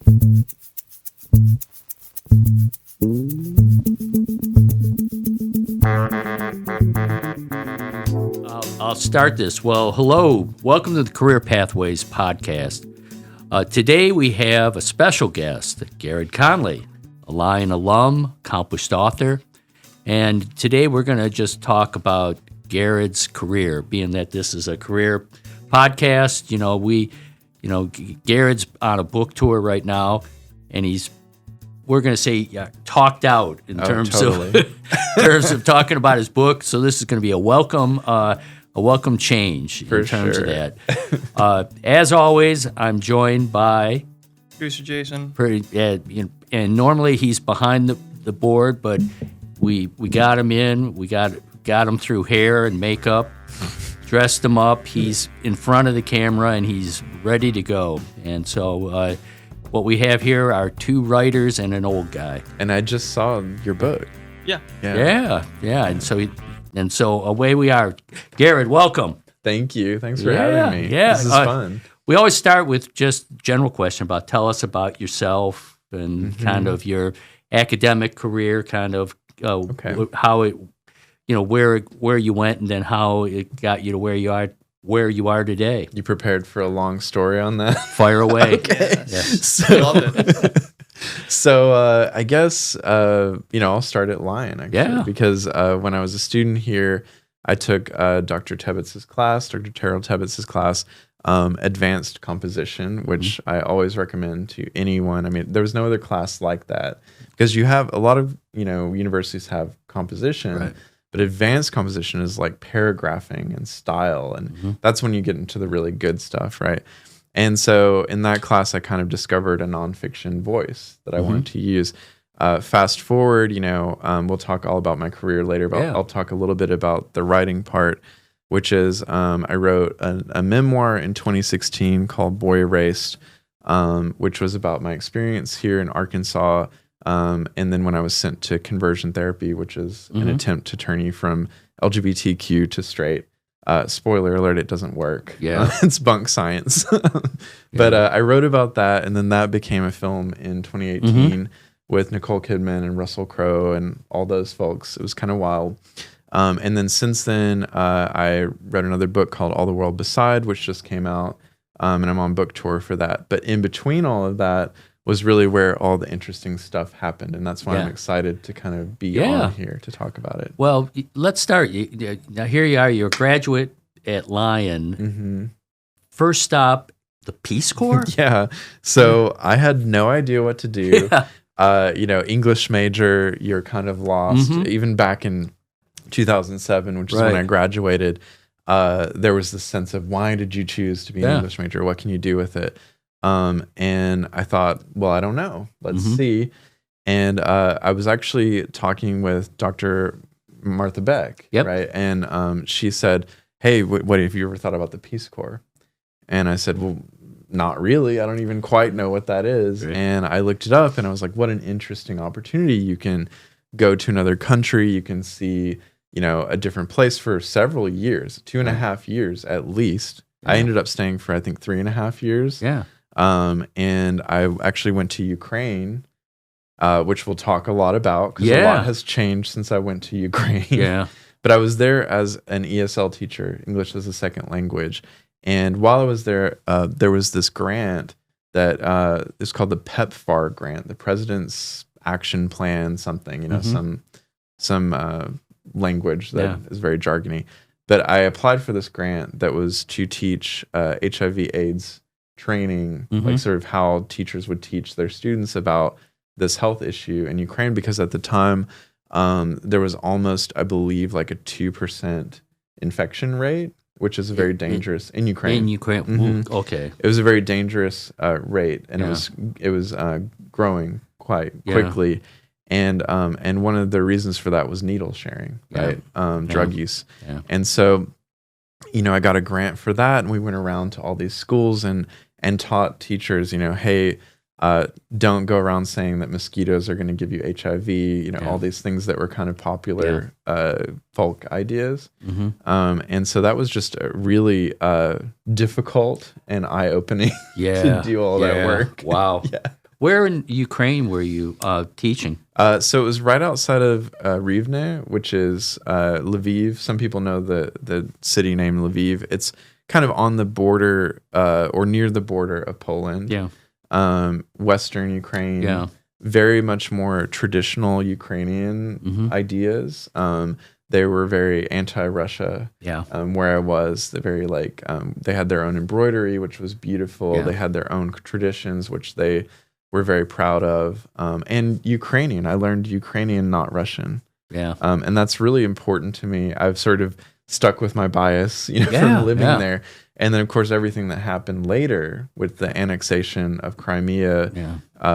I'll start this. Well, hello. Welcome to the Career Pathways podcast. Today we have a special guest, Garrard Conley, a Lion alum, accomplished author. And today we're going to just talk about Garrard's career, being that this is a career podcast. Garrard's on a book tour right now, and we're going to say talked out in terms of talking about his book. So this is going to be a welcome change in terms of that. As always, I'm joined by producer Jayson. And normally he's behind the board, but we got him in. We got him through hair and makeup, dressed him up. He's in front of the camera and he's ready to go. And so what we have here are two writers and an old guy. And I just saw your book. Yeah. And so away we are. Garrard, welcome. Thank you. Thanks for having me. Yeah, this is fun. We always start with just general question about tell us about yourself and kind of your academic career, kind of how it, where you went and then how it got you to where you are today. You prepared for a long story on that? Fire away. Okay. Yeah. Love it. So I guess, I'll start at Lion, actually, because when I was a student here, I took Dr. Tebbitz's class, Dr. Terrell Tebbitz's class, Advanced Composition, which I always recommend to anyone. I mean, there was no other class like that because you have a lot of, universities have composition, right, but Advanced Composition is like paragraphing and style, and that's when you get into the really good stuff, right? And so in that class, I kind of discovered a nonfiction voice that I wanted to use. Fast forward, we'll talk all about my career later, but I'll talk a little bit about the writing part, which is I wrote a memoir in 2016 called Boy Erased, which was about my experience here in Arkansas. And then when I was sent to conversion therapy, which is an attempt to turn you from LGBTQ to straight. Spoiler alert, it doesn't work. Yeah. It's bunk science. But I wrote about that, and then that became a film in 2018 with Nicole Kidman and Russell Crowe and all those folks. It was kind of wild. And then since then, I read another book called All the World Beside, which just came out, and I'm on book tour for that. But in between all of that was really where all the interesting stuff happened, and that's why I'm excited to kind of be on here to talk about it. Well, let's start. Now here you are. You're a graduate at Lion. First stop, the Peace Corps? Yeah. So I had no idea what to do. English major, you're kind of lost. Even back in 2007, which is when I graduated, there was this sense of, why did you choose to be an English major? What can you do with it? And I thought, well, I don't know. Let's see. And I was actually talking with Dr. Martha Beck, right? And she said, hey, what have you ever thought about the Peace Corps? And I said, well, not really. I don't even quite know what that is. Right. And I looked it up, and I was like, what an interesting opportunity. You can go to another country. You can see, a different place for several years, 2.5 years at least. I ended up staying for, I think, 3.5 years. Yeah. And I actually went to Ukraine, which we'll talk a lot about because a lot has changed since I went to Ukraine. Yeah. But I was there as an ESL teacher, English as a second language. And while I was there, there was this grant that is called the PEPFAR grant, the President's Action Plan something, some language that is very jargony. But I applied for this grant that was to teach HIV/AIDS training, like sort of how teachers would teach their students about this health issue in Ukraine, because at the time there was almost, I believe, like a 2% infection rate, which is a very dangerous in Ukraine. In Ukraine, okay. It was a very dangerous rate, and it was growing quite quickly. And one of the reasons for that was needle sharing, right? Drug use. Yeah. And so, I got a grant for that, and we went around to all these schools and taught teachers, hey, don't go around saying that mosquitoes are going to give you HIV, all these things that were kind of popular folk ideas. And so that was just really difficult and eye-opening to do all that work. Wow. Where in Ukraine were you teaching? So it was right outside of Rivne, which is Lviv. Some people know the city named Lviv. It's kind of on the border or near the border of Poland. Yeah. Western Ukraine. Yeah. Very much more traditional Ukrainian ideas. They were very anti-Russia. Yeah. Where I was, they had their own embroidery, which was beautiful. Yeah. They had their own traditions, which they were very proud of. And Ukrainian, I learned Ukrainian, not Russian. Yeah. And that's really important to me. I've sort of stuck with my bias, from living there. And then, of course, everything that happened later with the annexation of Crimea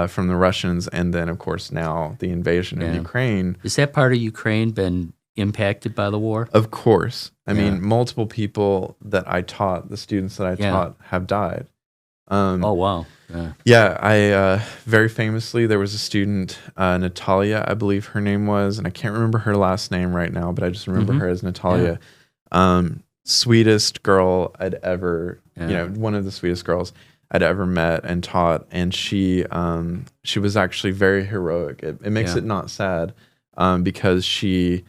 from the Russians, and then, of course, now the invasion of Ukraine. Is that part of Ukraine been impacted by the war? Of course. I mean, multiple people that I taught, the students that I taught, have died. Oh, wow. I very famously, there was a student, Natalia, I believe her name was, and I can't remember her last name right now, but I just remember her as Natalia. Sweetest girl I'd ever, one of the sweetest girls I'd ever met and taught, and she was actually very heroic. It makes it not sad, because she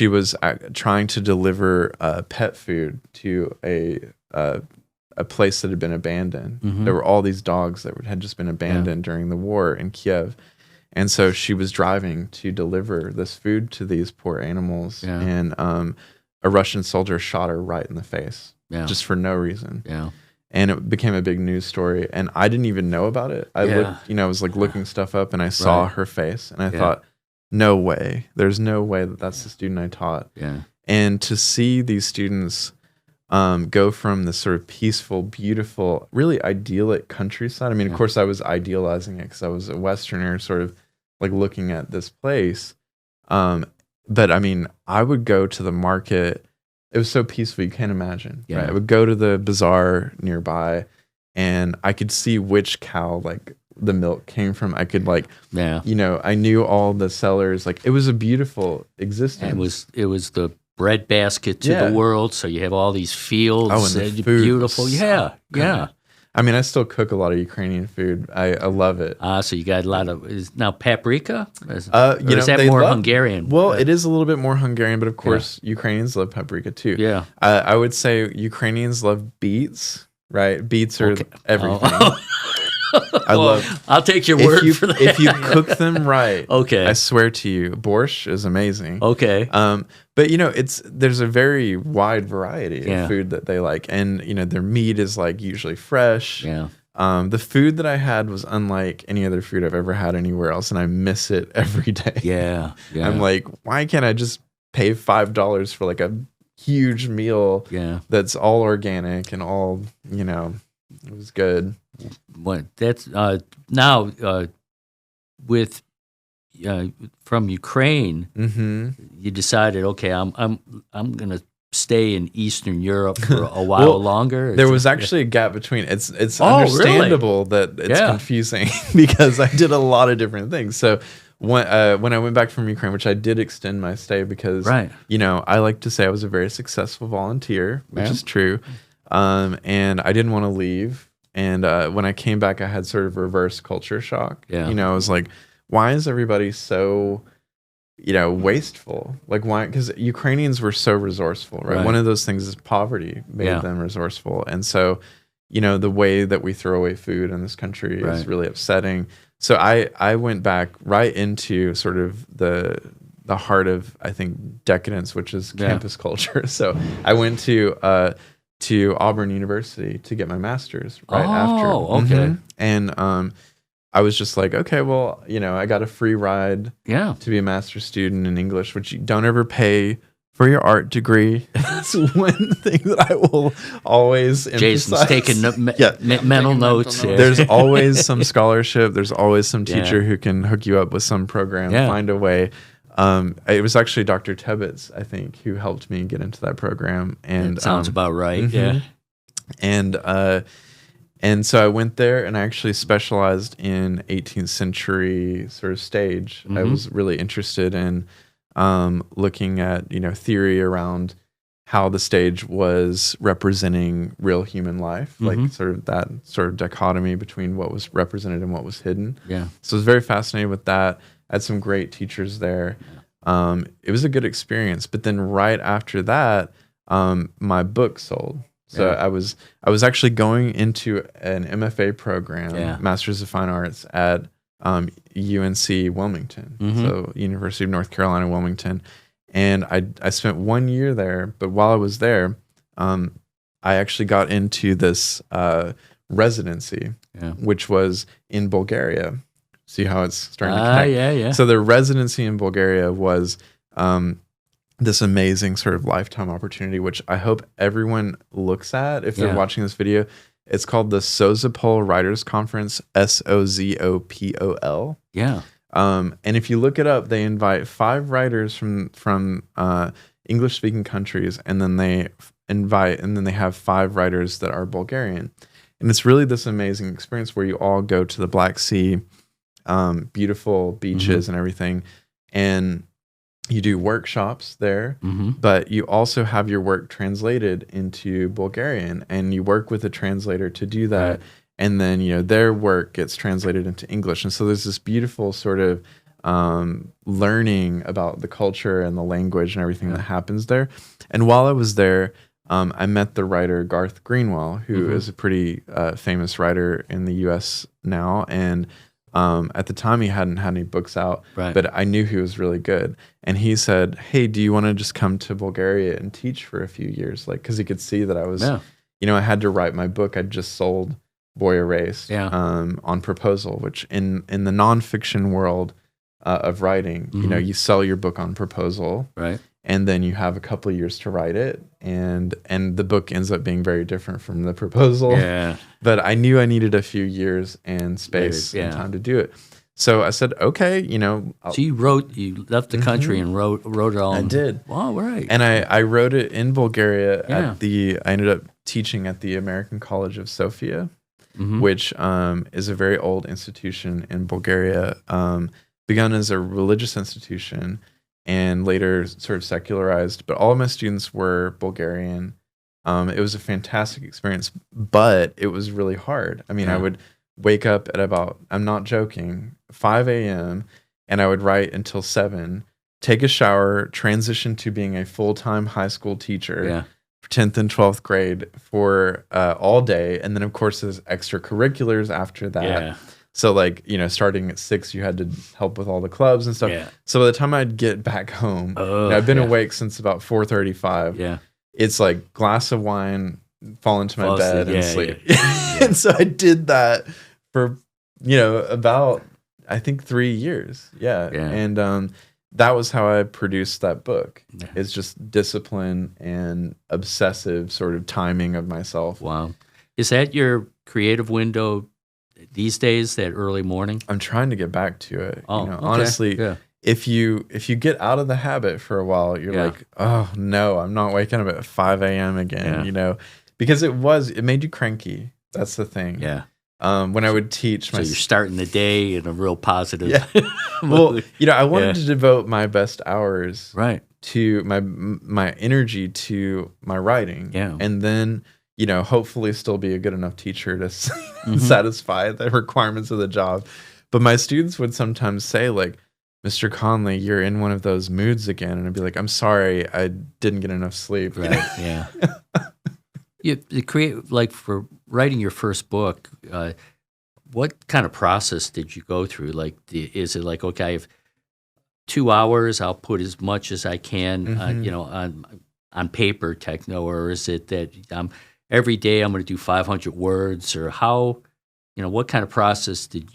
was trying to deliver pet food to a place that had been abandoned. There were all these dogs that had just been abandoned during the war in Kiev, and so she was driving to deliver this food to these poor animals, and a Russian soldier shot her right in the face, just for no reason. And it became a big news story, and I didn't even know about it. I looked, I was like looking stuff up, and I saw her face, and I thought, no way. There's no way that that's the student I taught. And to see these students go from this sort of peaceful, beautiful, really idyllic countryside. I mean, of course, I was idealizing it because I was a Westerner, sort of like looking at this place. But I mean, I would go to the market. It was so peaceful, you can't imagine. Right? I would go to the bazaar nearby, and I could see which cow the milk came from. I could I knew all the sellers. Like, it was a beautiful existence. It was the bread basket to the world. So you have all these fields. And the food beautiful. Yeah. I mean, I still cook a lot of Ukrainian food. I love it. So you got a lot of now paprika. Is is that more Hungarian? Well, it is a little bit more Hungarian, but of course, Ukrainians love paprika too. Yeah, I would say Ukrainians love beets. Right, beets are everything. I'll take your word for that. If you cook them right, okay, I swear to you, borscht is amazing. Okay, but there's a very wide variety of food that they like, and their meat is usually fresh. Yeah. The food that I had was unlike any other food I've ever had anywhere else, and I miss it every day. Yeah. I'm like, why can't I just pay $5 for a huge meal? That's all organic and all it was good. What that's now with from Ukraine, you decided, okay, I'm gonna stay in Eastern Europe for a while longer. There was actually a gap between. It's understandable that it's confusing because I did a lot of different things. So when I went back from Ukraine, which I did extend my stay because I like to say I was a very successful volunteer, which is true, and I didn't want to leave. And when I came back, I had sort of reverse culture shock. I was like, why is everybody so, wasteful? Like, why? Because Ukrainians were so resourceful, right? One of those things is poverty made them resourceful. And so, the way that we throw away food in this country is really upsetting. So I went back right into sort of the heart of, I think, decadence, which is campus culture. So I went to Auburn University to get my master's after. Oh, okay. And I was just like, okay, well, I got a free ride to be a master's student in English, which you don't ever pay for your art degree. That's one thing that I will always emphasize. Jason's taking mental notes here. There's always some scholarship. There's always some teacher who can hook you up with some program, find a way. It was actually Dr. Tebbets, I think, who helped me get into that program. And that sounds about right. Yeah. And so I went there and I actually specialized in 18th century sort of stage. I was really interested in looking at, theory around how the stage was representing real human life, like sort of that sort of dichotomy between what was represented and what was hidden. Yeah. So I was very fascinated with that. I had some great teachers there. It was a good experience. But then right after that, my book sold. So I was actually going into an MFA program, Masters of Fine Arts at UNC Wilmington, so University of North Carolina, Wilmington. And I spent 1 year there, but while I was there, I actually got into this residency, which was in Bulgaria. See how it's starting to connect? Yeah. So the residency in Bulgaria was this amazing sort of lifetime opportunity, which I hope everyone looks at if they're watching this video. It's called the Sozopol Writers Conference, SOZOPOL. Yeah. And if you look it up, they invite 5 writers from English-speaking countries, and then they have 5 writers that are Bulgarian. And it's really this amazing experience where you all go to the Black Sea, beautiful beaches and everything, and you do workshops there, but you also have your work translated into Bulgarian, and you work with a translator to do that. Right. And then, their work gets translated into English. And so there's this beautiful sort of learning about the culture and the language and everything that happens there. And while I was there, I met the writer Garth Greenwell, who is a pretty famous writer in the U.S. now. And at the time, he hadn't had any books out, but I knew he was really good. And he said, "Hey, do you want to just come to Bulgaria and teach for a few years?" Like, because he could see that I was, I had to write my book. I'd just sold Boy Erased on proposal, which in the nonfiction world of writing, you sell your book on proposal, right? And then you have a couple of years to write it, and the book ends up being very different from the proposal. Yeah. But I knew I needed a few years and space and time to do it. So I said, okay, So you left the country and wrote it all. I did. Wow, right. And I wrote it in Bulgaria I ended up teaching at the American College of Sofia, which is a very old institution in Bulgaria, begun as a religious institution and later sort of secularized. But all of my students were Bulgarian. It was a fantastic experience, but it was really hard. I mean, I would wake up at about, I'm not joking, 5 a.m., and I would write until 7, take a shower, transition to being a full-time high school teacher. 10th and 12th grade for all day. And then, of course, there's extracurriculars after that. Yeah. So, starting at 6, you had to help with all the clubs and stuff. Yeah. So by the time I'd get back home, I've been awake since about 4:35. Yeah. It's like glass of wine, fall into my bed and sleep. Yeah. And so I did that for, about, I think, 3 years. Yeah. And that was how I produced that book. Yeah. It's just discipline and obsessive sort of timing of myself. Wow. Is that your creative window these days, that early morning? I'm trying to get back to it. Okay. Honestly, if you get out of the habit for a while, you're like, oh no, I'm not waking up at 5 a.m. again, because it made you cranky. That's the thing. Yeah. When I would teach you're starting the day in a real positive well, I wanted to devote my best hours to my energy to my writing. Yeah. And then, hopefully still be a good enough teacher to satisfy the requirements of the job. But my students would sometimes say, like, Mr. Conley, you're in one of those moods again. And I'd be like, I'm sorry, I didn't get enough sleep. Right. Yeah. You create, like, for writing your first book, what kind of process did you go through? Like, is it like, okay, I have 2 hours, I'll put as much as I can, on paper, or is it that every day I'm going to do 500 words, or how, what kind of process did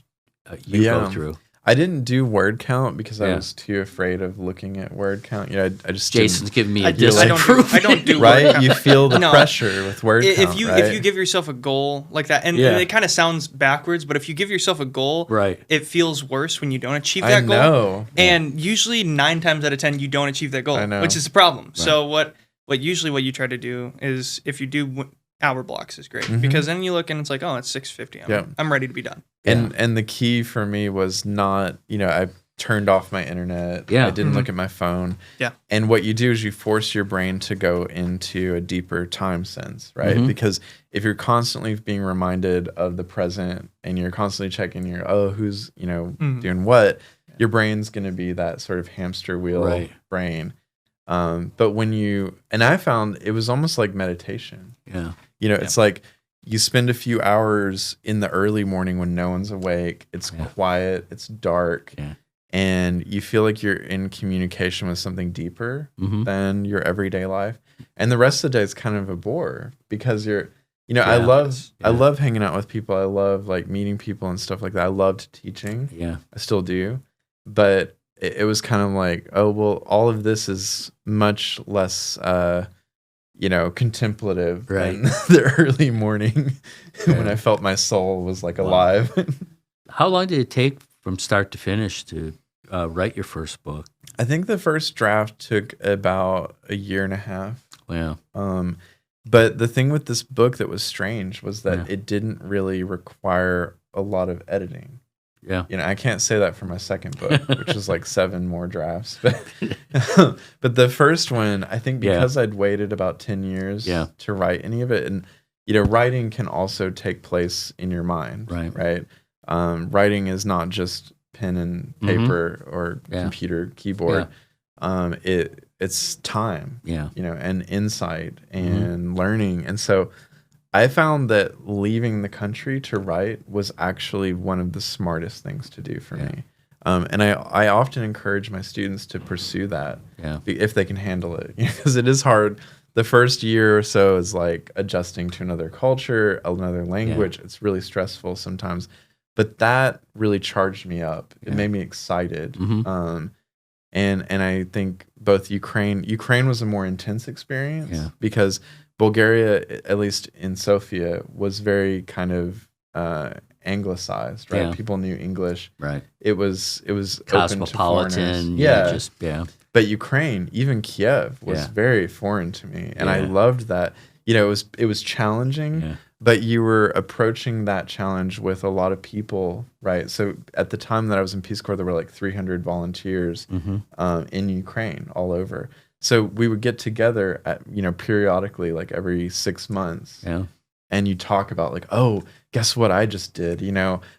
you go through? I didn't do word count because I was too afraid of looking at word count. I just Jason's giving me a disapproval. I don't do right. Word count. You feel the pressure with word count. If you give yourself a goal like that, and it kind of sounds backwards, but if you give yourself a goal, it feels worse when you don't achieve that goal. I know. And usually 9 times out of 10 you don't achieve that goal, which is the problem. Right. So what you try to do is, if you do hour blocks, is great, because then you look and it's like, oh, it's 6:50. I'm ready to be done. And the key for me was not, I turned off my internet. Yeah. I didn't look at my phone. Yeah. And what you do is you force your brain to go into a deeper time sense, right? Because if you're constantly being reminded of the present and you're constantly checking who's, doing what, your brain's going to be that sort of hamster wheel brain. But and I found it was almost like meditation. Yeah. It's like you spend a few hours in the early morning when no one's awake. It's quiet. It's dark. Yeah. And you feel like you're in communication with something deeper than your everyday life. And the rest of the day is kind of a bore because I love hanging out with people. I love like meeting people and stuff like that. I loved teaching. Yeah. I still do. But it was kind of like, oh, well, all of this is much less, contemplative than the early morning when I felt my soul was like alive. How long did it take from start to finish to write your first book? I think the first draft took about a year and a half. Wow. But the thing with this book that was strange was that it didn't really require a lot of editing. Yeah. I can't say that for my second book, which is like 7 more drafts. But but the first one, I think because I'd waited about 10 years to write any of it, and writing can also take place in your mind, right? Writing is not just pen and paper or computer keyboard. It's time, and insight and learning. And so I found that leaving the country to write was actually one of the smartest things to do for me. And I often encourage my students to pursue that if they can handle it, because it is hard. The first year or so is like adjusting to another culture, another language. It's really stressful sometimes. But that really charged me up. It made me excited. And I think both Ukraine was a more intense experience because Bulgaria, at least in Sofia, was very kind of anglicized, right? People knew English. Right. It was cosmopolitan. Open to foreigners. But Ukraine, even Kiev, was very foreign to me. And I loved that. It was challenging. But you were approaching that challenge with a lot of people, right? So at the time that I was in Peace Corps, there were like 300 volunteers in Ukraine all over. So we would get together at, periodically, like every 6 months. Yeah. And you talk about like, oh, guess what I just did?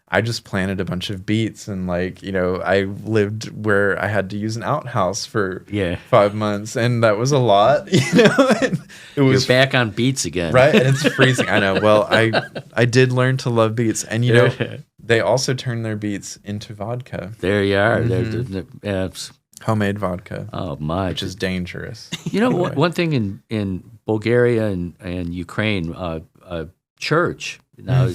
I just planted a bunch of beets and I lived where I had to use an outhouse for 5 months. And that was a lot, And it was, you're back on beets again. Right. And it's freezing. I know. Well, I did learn to love beets. And, they also turn their beets into vodka. There you are. Homemade vodka. Oh, my. Which is dangerous. One thing in Bulgaria and Ukraine, church. Now,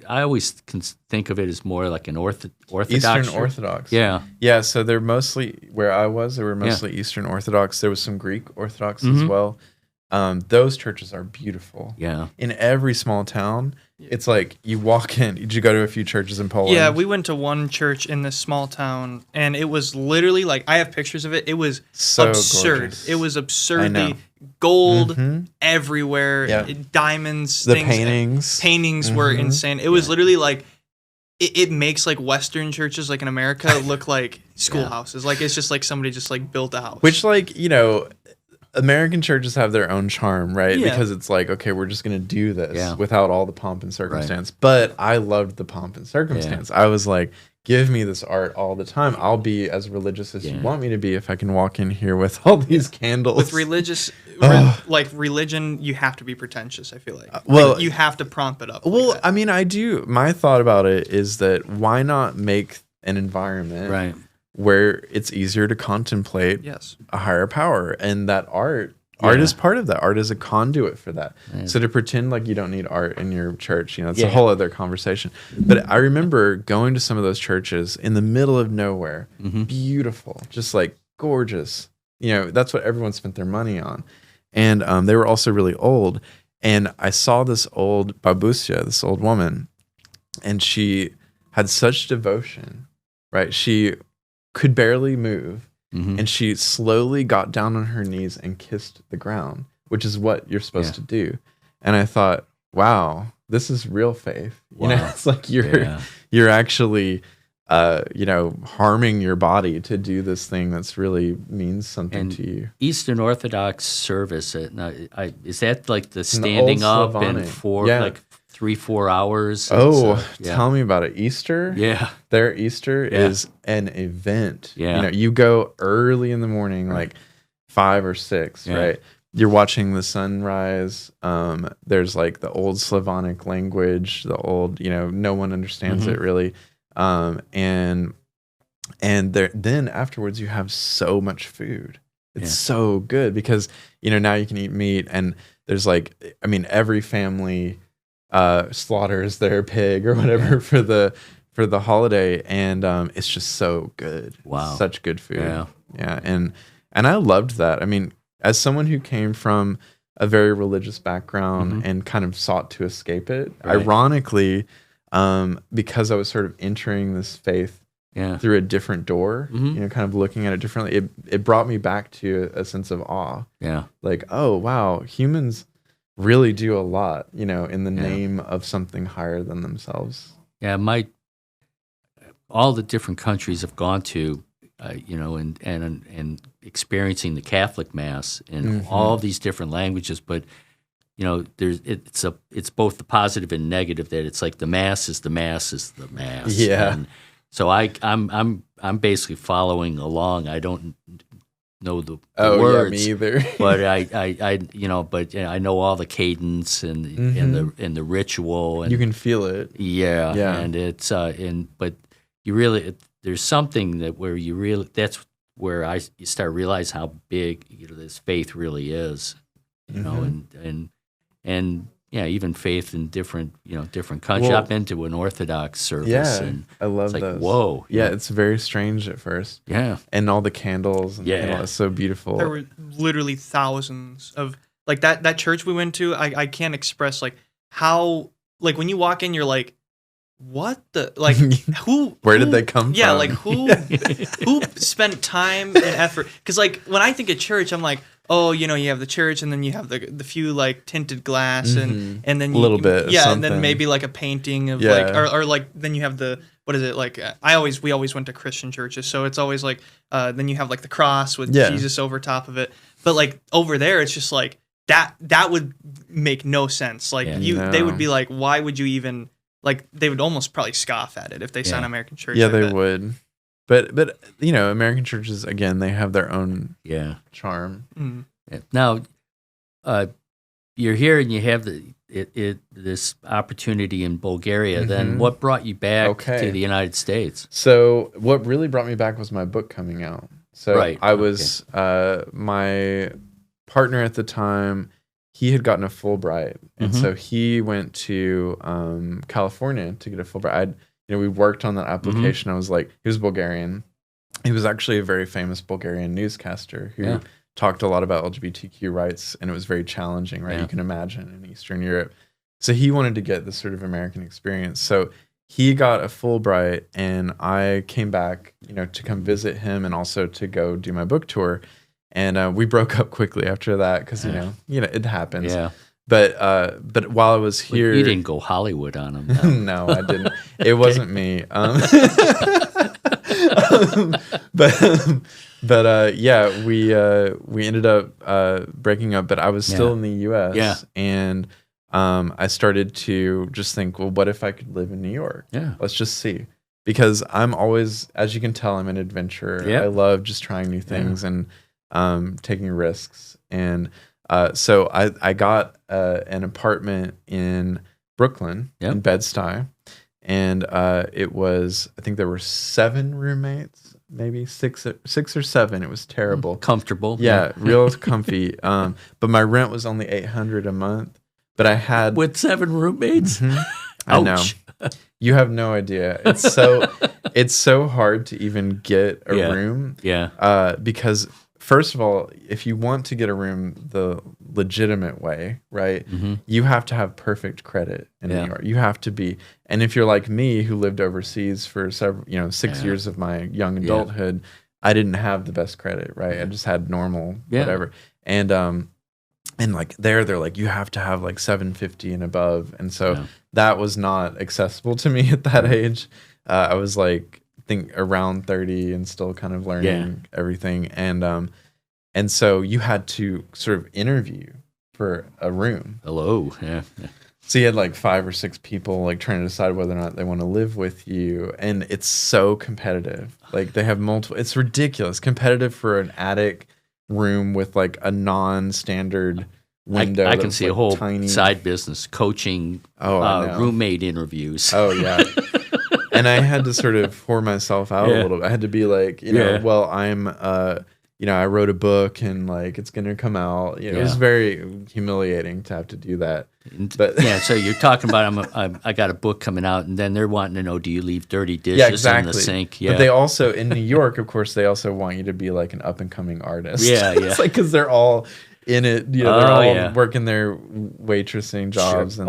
I always think of it as more like an Orthodox. Eastern church. Orthodox. Yeah. Yeah, so they're mostly, where I was, they were mostly Eastern Orthodox. There was some Greek Orthodox as well. Those churches are beautiful. Yeah. In every small town, it's like you walk in. Did you go to a few churches in Poland? Yeah, we went to one church in this small town, and it was literally like, I have pictures of it. It was so absurd. Gorgeous. It was absurdly gold everywhere, diamonds. The things. Paintings were insane. It was literally like, it makes like Western churches like in America look like schoolhouses. Like it's just like somebody just like built a house. Which American churches have their own charm, right? Yeah. Because it's like, okay, we're just going to do this without all the pomp and circumstance. Right. But I loved the pomp and circumstance. I was like, give me this art all the time. I'll be as religious as you want me to be if I can walk in here with all these candles. With religion, you have to be pretentious, I feel like. You have to prompt it up. Well, I mean, I do. My thought about it is that why not make an environment where it's easier to contemplate a higher power, and that art is part of that. Art is a conduit for that. Yeah. So to pretend like you don't need art in your church, it's a whole other conversation. But I remember going to some of those churches in the middle of nowhere, beautiful, just like gorgeous. That's what everyone spent their money on. And they were also really old. And I saw this old babushka, this old woman, and she had such devotion, right? She could barely move, and she slowly got down on her knees and kissed the ground, which is what you're supposed to do. And I thought, wow, this is real faith. It's like you're actually harming your body to do this thing that's really means something to you. Eastern Orthodox service, is that like the standing up and like 3-4 hours? Tell me about it. Easter? Yeah. Their Easter is an event. Yeah. You go early in the morning, like 5 or 6, right? You're watching the sunrise. There's like the old Slavonic language, the old, no one understands it really. And then afterwards you have so much food. It's so good because, now you can eat meat, and there's every family slaughters their pig or whatever for the holiday. And, it's just so good. Wow. Such good food. Yeah. And I loved that. I mean, as someone who came from a very religious background and kind of sought to escape it, ironically, because I was sort of entering this faith through a different door, kind of looking at it differently, it brought me back to a sense of awe. Yeah. Like, oh, wow, humans really do a lot, in the name of something higher than themselves. Yeah, all the different countries I've gone to, and experiencing the Catholic Mass in all these different languages, but it's both the positive and negative, that it's like the Mass is the Mass is the Mass. Yeah. And so I'm basically following along. I don't know the words. Yeah, me either. But I know all the cadence and the ritual, and you can feel it. Yeah. And it's but you really there's something that's where you start realize how big this faith really is, and even faith in different countries. I've been to an Orthodox service, and I love it's those. Whoa, yeah, it's very strange at first. Yeah, and all the candles, and it's so beautiful. There were literally thousands of that church we went to. I can't express how when you walk in, you're like, what the where did they come from? Yeah, who spent time and effort? Because when I think of church, I'm like, oh, you have the church, and then you have the few tinted glass, and then a little bit, and then maybe a painting of or then you have the, what is it we always went to Christian churches, so it's always then you have the cross with Jesus over top of it, but over there it's just that would make no sense. They would be like, why would you even? They would almost probably scoff at it if they saw an American church. Yeah, they would. But American churches, again, they have their own charm. Mm-hmm. Yeah. Now, you're here and you have this opportunity in Bulgaria. Then what brought you back to the United States? So what really brought me back was my book coming out. So I was my partner at the time. He had gotten a Fulbright, and so he went to California to get a Fulbright. We worked on that application. I was he was Bulgarian. He was actually a very famous Bulgarian newscaster who talked a lot about LGBTQ rights, and it was very challenging, right? You can imagine in Eastern Europe. So he wanted to get this sort of American experience. So he got a Fulbright, and I came back, to come visit him and also to go do my book tour. And we broke up quickly after that because it happens. Yeah. But while I was here, you didn't go Hollywood on him. No, I didn't. It wasn't me. We ended up breaking up. But I was still in the U.S. And I started to just think, well, what if I could live in New York? Yeah, let's just see. Because I'm always, as you can tell, I'm an adventurer. I love just trying new things and taking risks. And so I got an apartment in Brooklyn, in Bed-Stuy. And it was, I think there were 7 roommates, maybe 6 or 7. It was terrible. Comfortable. Yeah, real comfy. But my rent was only $800 a month. But I had... With 7 roommates? I know. You have no idea. It's so hard to even get a room. Yeah. Because first of all, if you want to get a room the legitimate way, right, you have to have perfect credit in New York. You have to be, and if you're like me, who lived overseas for several, 6 years of my young adulthood, I didn't have the best credit, right? I just had normal whatever, and they're like, you have to have 750 and above, and so that was not accessible to me at that age. I was think around 30 and still kind of learning everything. And so you had to sort of interview for a room. Hello. Yeah. So you had like 5 or 6 people like trying to decide whether or not they want to live with you. And it's so competitive. Like they have multiple, it's ridiculous. Competitive for an attic room with like a non-standard window. I can see like a whole tiny side business coaching roommate interviews. Oh, yeah. And I had to sort of pour myself out a little bit. I had to be like, you know, well, I'm, you know, I wrote a book and like it's going to come out. You know, it was very humiliating to have to do that. But so you're talking about I got a book coming out, and then they're wanting to know, do you leave dirty dishes in the sink? Yeah. But they also, in New York, of course, they also want you to be like an up and coming artist. Yeah, yeah. It's like because they're all in it. You know, they're all working their waitressing jobs and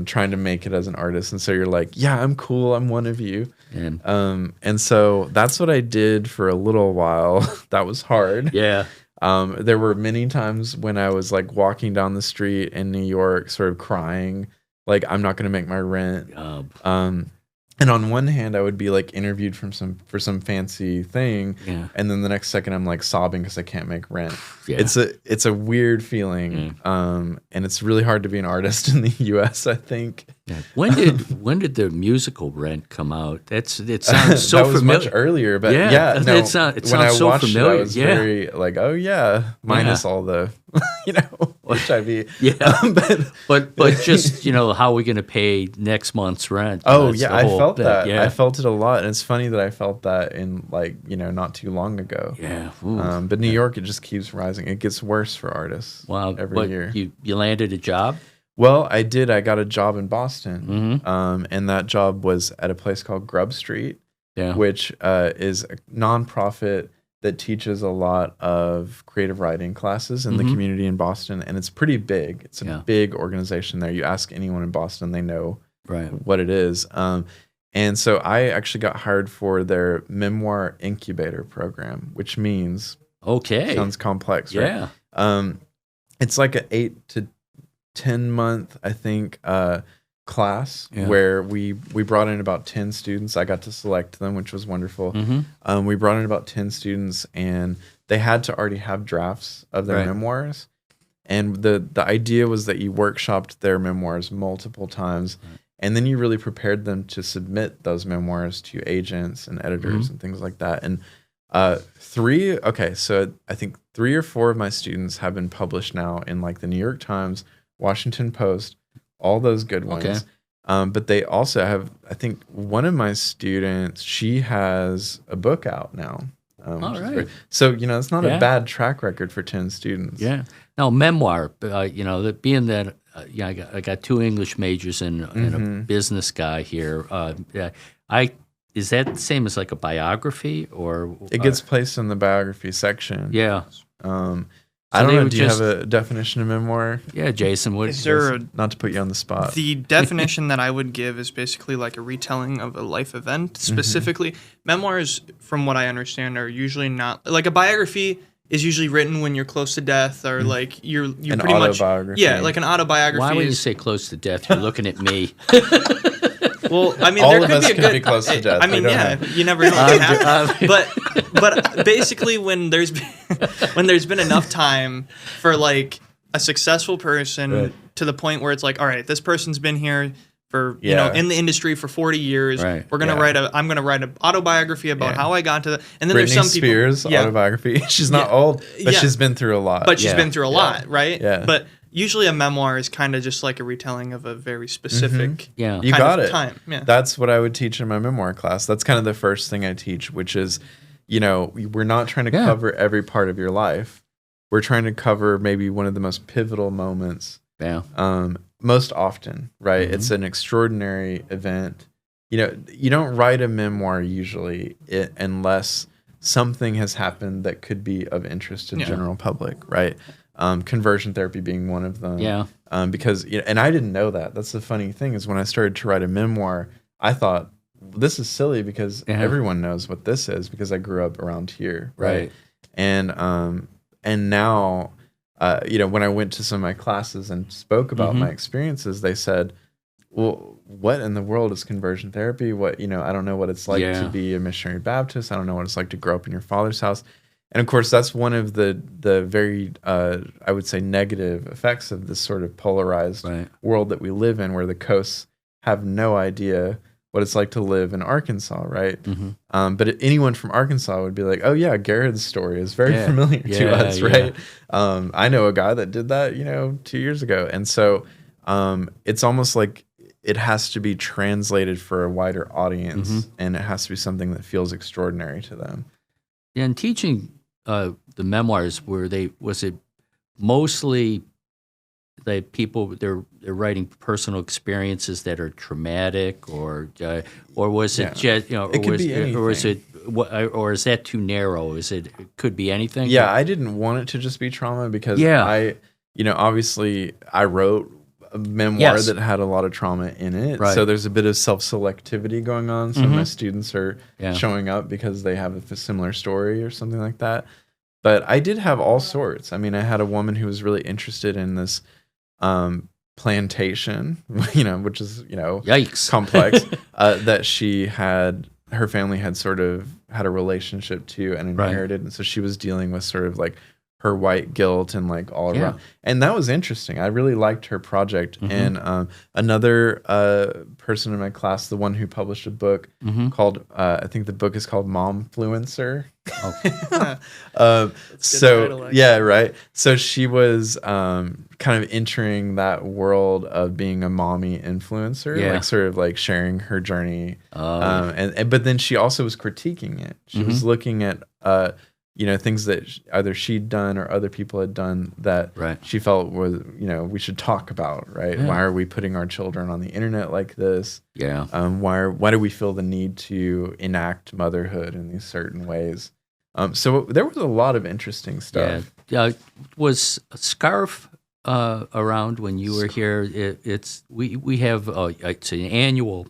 trying to make it as an artist. And so you're like, yeah, I'm cool. I'm one of you. And so that's what I did for a little while. That was hard. Yeah. There were many times when I was like walking down the street in New York, sort of crying, like I'm not going to make my rent. And on one hand, I would be like interviewed for some fancy thing, and then the next second I'm like sobbing because I can't make rent. Yeah. It's a weird feeling, and it's really hard to be an artist in the U.S. I think. Yeah. When did the musical Rent come out? It sounds so that was familiar. Much earlier, but it sounds so familiar. I was very like, oh yeah, minus all the HIV. But just how are we going to pay next month's rent? Oh yeah, I felt that. Yeah. I felt it a lot, and it's funny that I felt that in not too long ago. Yeah. But New York, it just keeps rising. It gets worse for artists. Wow. Every year. You landed a job? Well, I did. I got a job in Boston, and that job was at a place called Grub Street, which is a nonprofit that teaches a lot of creative writing classes in the community in Boston, and it's pretty big. It's a big organization there. You ask anyone in Boston, they know what it is. And so I actually got hired for their memoir incubator program, which means sounds complex, right? Yeah. It's like an 8 to 10 month, I think, class where we brought in about 10 students. I got to select them, which was wonderful. We brought in about 10 students, and they had to already have drafts of their memoirs. And the idea was that you workshopped their memoirs multiple times, and then you really prepared them to submit those memoirs to agents and editors and things like that. And so I think 3 or 4 of my students have been published now in like the New York Times, Washington Post, all those good ones. But they also have, I think one of my students, she has a book out now. All right. So, it's not a bad track record for 10 students. Yeah. Now, memoir, that being that, I got 2 English majors and a business guy here. Is that the same as like a biography, or it gets placed in the biography section? Yeah. I don't know. Do you have a definition of memoir? Yeah, Jason. What is there? Not to put you on the spot. The definition that I would give is basically like a retelling of a life event. Specifically, memoirs, from what I understand, are usually not like a biography. Is usually written when you're close to death, or like you're an pretty much like an autobiography. Why when you say close to death, you're looking at me? Well, I mean, all there of could us be a can good. be close to death. I mean, you never know what can happen. But basically, when there's been enough time for like a successful person to the point where it's like, all right, this person's been here for in the industry for 40 years. Right. I'm gonna write an autobiography about how I got to the. And then Britney there's some people. Spears autobiography. She's not old, but she's been through a lot. But she's been through a lot, right? Yeah. But usually a memoir is kind of just like a retelling of a very specific you got it. time. Yeah. That's what I would teach in my memoir class. That's kind of the first thing I teach, which is, we're not trying to cover every part of your life. We're trying to cover maybe one of the most pivotal moments. Yeah. Most often, right? It's an extraordinary event. You don't write a memoir usually unless something has happened that could be of interest to the general public, right? Conversion therapy being one of them. Yeah. Because, and I didn't know that. That's the funny thing is when I started to write a memoir, I thought, this is silly because everyone knows what this is because I grew up around here, right? And now, when I went to some of my classes and spoke about my experiences, they said, well, what in the world is conversion therapy? What, I don't know what it's like to be a missionary Baptist. I don't know what it's like to grow up in your father's house. And of course, that's one of the very, I would say, negative effects of this sort of polarized world that we live in, where the coasts have no idea what it's like to live in Arkansas, right? Mm-hmm. But anyone from Arkansas would be like, oh yeah, Garrett's story is very familiar to us, right? I know a guy that did that, 2 years ago. And so it's almost like it has to be translated for a wider audience, and it has to be something that feels extraordinary to them. Yeah, and teaching the memoirs, was it mostly that people they're writing personal experiences that are traumatic, or was it just or is that too narrow? It could be anything? Yeah, I didn't want it to just be trauma because obviously I wrote a memoir that had a lot of trauma in it. Right. So there's a bit of self-selectivity going on. Some of my students are showing up because they have a similar story or something like that. But I did have all sorts. I mean, I had a woman who was really interested in this plantation, which is, yikes, complex, that her family had sort of had a relationship to and inherited. And so she was dealing with sort of like her white guilt and like all around. And that was interesting. I really liked her project. And another person in my class, the one who published a book called, I think the book is called Momfluencer. So she was kind of entering that world of being a mommy influencer, like sort of like sharing her journey. But then she also was critiquing it. She was looking at things that either she'd done or other people had done that she felt was, we should talk about, right? Yeah. Why are we putting our children on the internet like this? Yeah. Why do we feel the need to enact motherhood in these certain ways? So there was a lot of interesting stuff. Yeah. Was Scarf around when you were here? We have it's an annual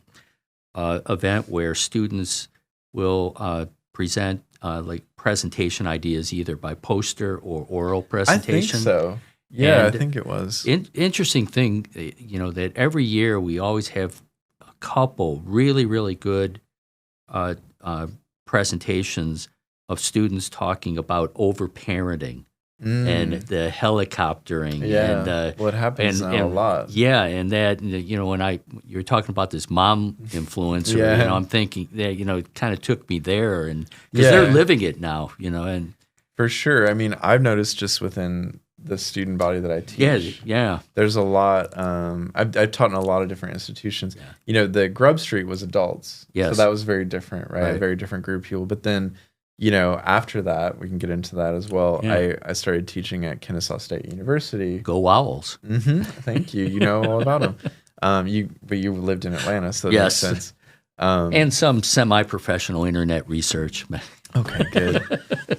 event where students will present like presentation ideas either by poster or oral presentation. I think so. Yeah, and I think it was. Interesting thing, that every year we always have a couple really, really good presentations of students talking about overparenting and the helicoptering. And what happens now a lot. Yeah, and that, when you're talking about this mom influencer, I'm thinking that, it kind of took me there, and because they're living it now, and for sure. I mean, I've noticed just within the student body that I teach, there's a lot. I've taught in a lot of different institutions. The Grub Street was adults, so that was very different, right? A very different group of people. But then, after that, we can get into that as well. I started teaching at Kennesaw State University. Go Owls! Thank you. You know all about them. But you lived in Atlanta, so that makes sense. And some semi-professional internet research. Okay, good.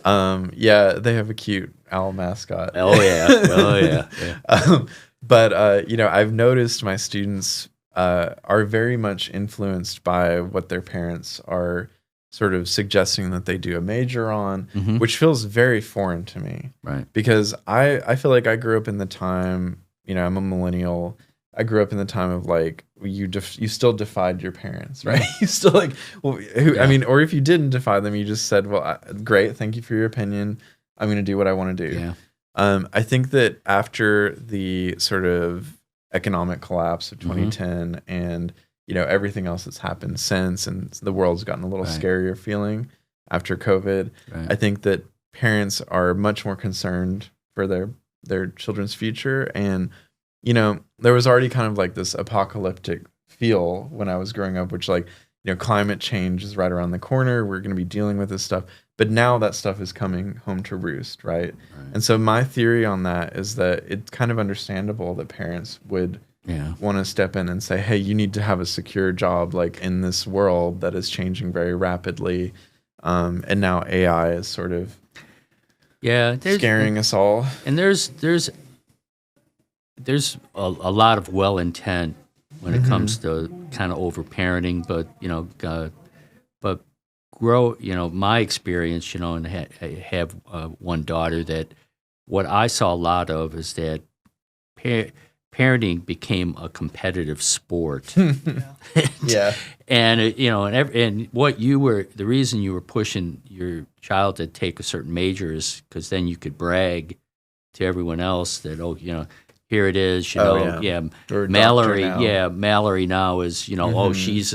They have a cute owl mascot. Oh yeah. But I've noticed my students are very much influenced by what their parents are sort of suggesting that they do a major on, which feels very foreign to me. Right. Because I feel like I grew up in the time, I'm a millennial. I grew up in the time of like, you still defied your parents, right? You still like, I mean, or if you didn't defy them, you just said, well, great, thank you for your opinion. I'm going to do what I want to do. Yeah. I think that after the sort of economic collapse of 2010 and everything else that's happened since, and the world's gotten a little scarier feeling after COVID. Right. I think that parents are much more concerned for their children's future. And, there was already kind of like this apocalyptic feel when I was growing up, which like, climate change is right around the corner. We're going to be dealing with this stuff. But now that stuff is coming home to roost, right? And so my theory on that is that it's kind of understandable that parents would want to step in and say, hey, you need to have a secure job like in this world that is changing very rapidly. And now AI is sort of scaring us all. And there's a lot of well intent when it comes to kind of overparenting, but grow, my experience, and I have one daughter, that what I saw a lot of is that parenting became a competitive sport. Yeah. And and what the reason you were pushing your child to take a certain major is because then you could brag to everyone else that here it is, Mallory now is she's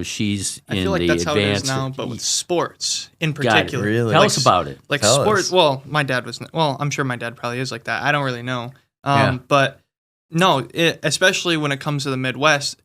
she's I in feel like the that's how it is advanced now, but with sports in particular. Really? Tell us about it. Like sports. Well, my dad was. Well, I'm sure my dad probably is like that. I don't really know. But no, especially when it comes to the Midwest,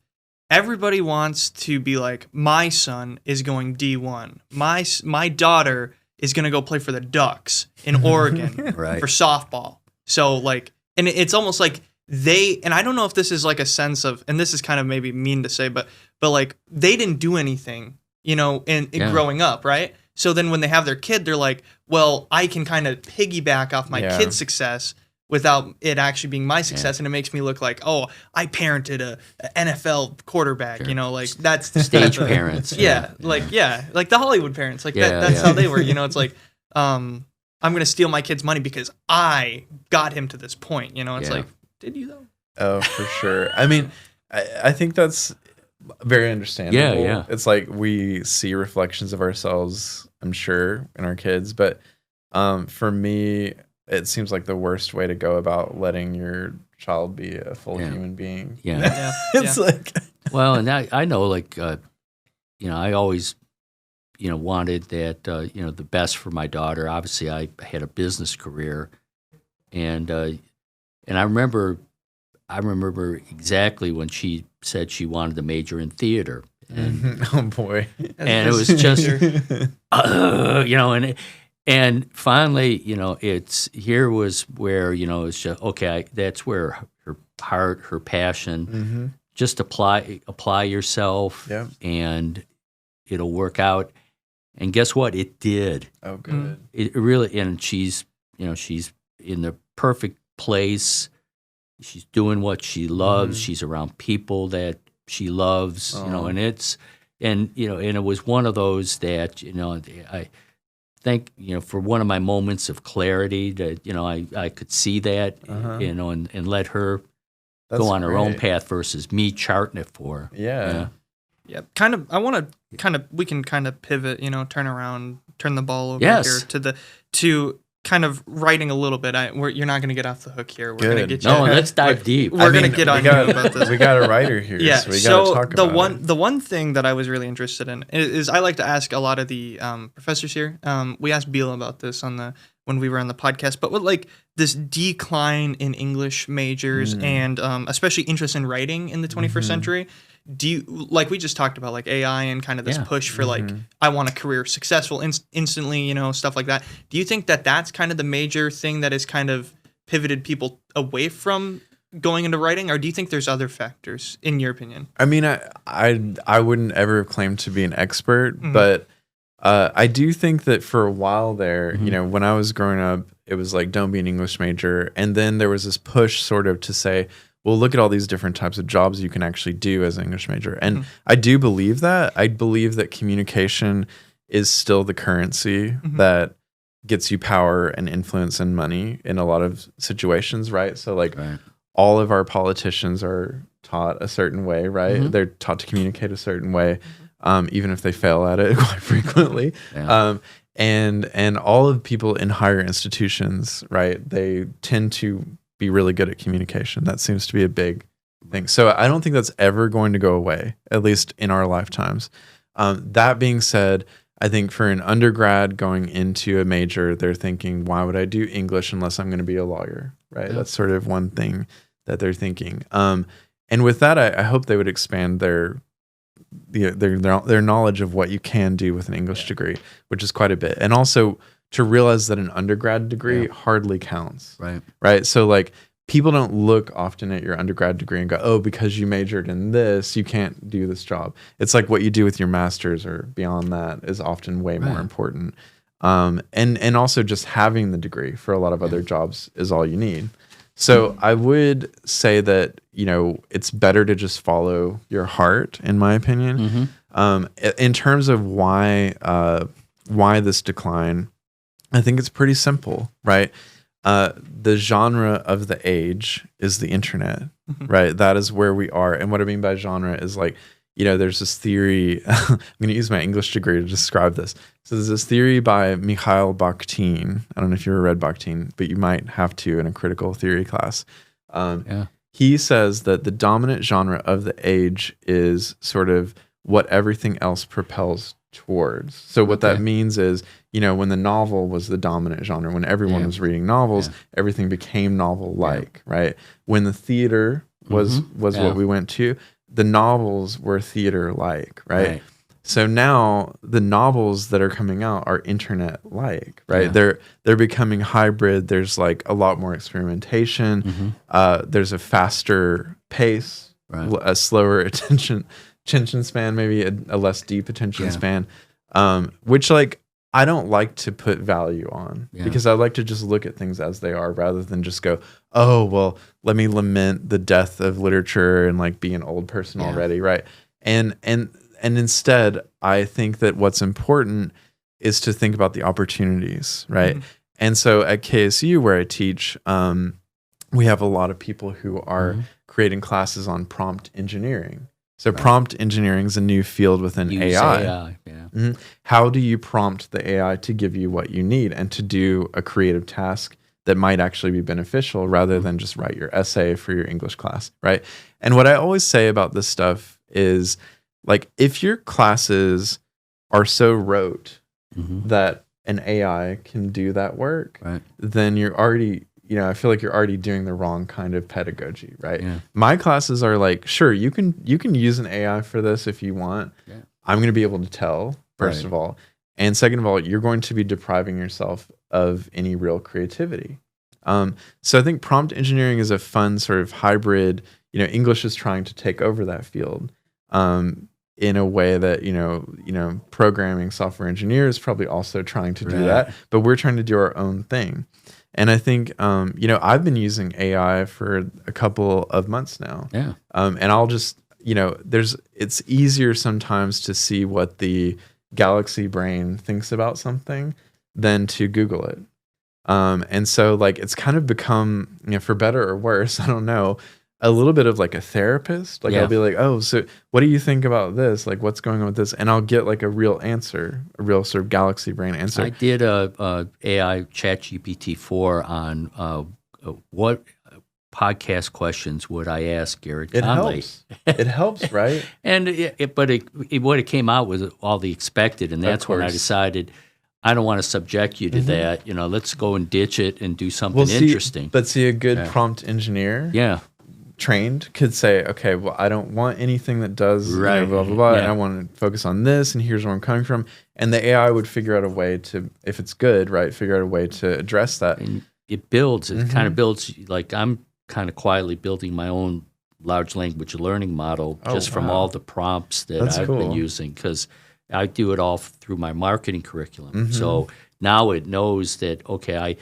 everybody wants to be like, my son is going D1. My daughter is going to go play for the Ducks in Oregon for softball. So like, and it's almost like and I don't know if this is like a sense of, and this is kind of maybe mean to say, but like they didn't do anything, in growing up, right? So then when they have their kid, they're like, well, I can kind of piggyback off my kid's success without it actually being my success, and it makes me look like, oh, I parented a NFL quarterback, like that's the stage parents. Like the Hollywood parents, like that's how they were, it's like, I'm gonna steal my kid's money because I got him to this point, it's like, did you though? Oh, for sure. I mean, I think that's very understandable. Yeah. It's like we see reflections of ourselves, I'm sure, in our kids, but for me, it seems like the worst way to go about letting your child be a full human being. It's like, well, and I know, like, I always, wanted that, the best for my daughter. Obviously, I had a business career, and I remember exactly when she said she wanted to major in theater. And, oh boy! And it was just, and finally, here was where, it's just, okay, that's where her heart, her passion, just apply yourself, and it'll work out. And guess what? It did. Oh, good. It really, and she's in the perfect place. She's doing what she loves. She's around people that she loves, and and it was one of those that, I think, for one of my moments of clarity that, I could see that, and let her go on her own path versus me charting it for her. Yeah. Yeah. Kind of, I want to we can kind of pivot, turn the ball over here to kind of writing a little bit. You're not going to get off the hook here. We're going to get you. No, let's dive deep. We're going to get on you about this. We got a writer here, so we got to talk about it. The one thing that I was really interested in is I like to ask a lot of the professors here. We asked Beal about this when we were on the podcast, but with like this decline in English majors and especially interest in writing in the 21st century. Do you, like we just talked about, like AI and kind of this push for like, I want a career successful instantly, stuff like that. Do you think that that's kind of the major thing that has kind of pivoted people away from going into writing, or do you think there's other factors in your opinion? I mean, I wouldn't ever claim to be an expert, but I do think that for a while there, when I was growing up, it was like, don't be an English major. And then there was this push sort of to say, well, look at all these different types of jobs you can actually do as an English major. And I do believe that. I believe that communication is still the currency that gets you power and influence and money in a lot of situations, right? So like all of our politicians are taught a certain way, right? They're taught to communicate a certain way, even if they fail at it quite frequently. And all of the people in higher institutions, right, they tend to be really good at communication. That seems to be a big thing. So I don't think that's ever going to go away, at least in our lifetimes. That being said, I think for an undergrad going into a major, they're thinking, why would I do English unless I'm going to be a lawyer, right? That's sort of one thing that they're thinking. And with that, I hope they would expand their knowledge of what you can do with an English degree, which is quite a bit. And also to realize that an undergrad degree hardly counts. Right. So like people don't look often at your undergrad degree and go, oh, because you majored in this, you can't do this job. It's like what you do with your master's or beyond that is often way more important. And also just having the degree for a lot of other jobs is all you need. So I would say that, it's better to just follow your heart, in my opinion. In terms of why this decline, I think it's pretty simple, right? The genre of the age is the internet, right? That is where we are. And what I mean by genre is like, there's this theory. I'm going to use my English degree to describe this. So there's this theory by Mikhail Bakhtin. I don't know if you ever read Bakhtin, but you might have to in a critical theory class. He says that the dominant genre of the age is sort of what everything else propels towards. So what that means is, when the novel was the dominant genre, when everyone was reading novels, everything became novel-like, right? When the theater was what we went to, the novels were theater-like, right? So now the novels that are coming out are internet-like, right? They're becoming hybrid. There's like a lot more experimentation. There's a faster pace, a slower attention span, maybe a less deep attention span, which like I don't like to put value on because I like to just look at things as they are rather than just go, oh, well, let me lament the death of literature and like be an old person already, right? And instead, I think that what's important is to think about the opportunities, right? And so at KSU, where I teach, we have a lot of people who are creating classes on prompt engineering. So prompt engineering is a new field within AI. How do you prompt the AI to give you what you need and to do a creative task that might actually be beneficial rather than just write your essay for your English class, right? And what I always say about this stuff is, like, if your classes are so rote that an AI can do that work, then you're already, I feel like you're already doing the wrong kind of pedagogy, right? My classes are like, sure, you can use an AI for this if you want. I'm going to be able to tell, first of all. And second of all, you're going to be depriving yourself of any real creativity. So I think prompt engineering is a fun sort of hybrid. English is trying to take over that field. In a way that, programming software engineers probably also trying to do that, but we're trying to do our own thing. And I think, I've been using AI for a couple of months now. And I'll just, it's easier sometimes to see what the galaxy brain thinks about something than to Google it. And so like, it's kind of become, for better or worse, I don't know, a little bit of like a therapist. Like I'll be like, oh, so what do you think about this? Like, what's going on with this? And I'll get like a real answer, a real sort of galaxy brain answer. I did a AI ChatGPT-4 on what podcast questions would I ask Garrard Conley. It helps, right? And what it came out was all the expected, and that's when I decided I don't want to subject you to that. Let's go and ditch it and do something interesting. But see, a good prompt engineer, trained, could say, okay, well, I don't want anything that does blah blah blah, and I want to focus on this, and here's where I'm coming from. And the AI would figure out a way to, if it's good, figure out a way to address that. And it builds. It kind of builds. Like I'm kind of quietly building my own large language learning model from all the prompts that I've been using, because I do it all through my marketing curriculum. So now it knows that, okay,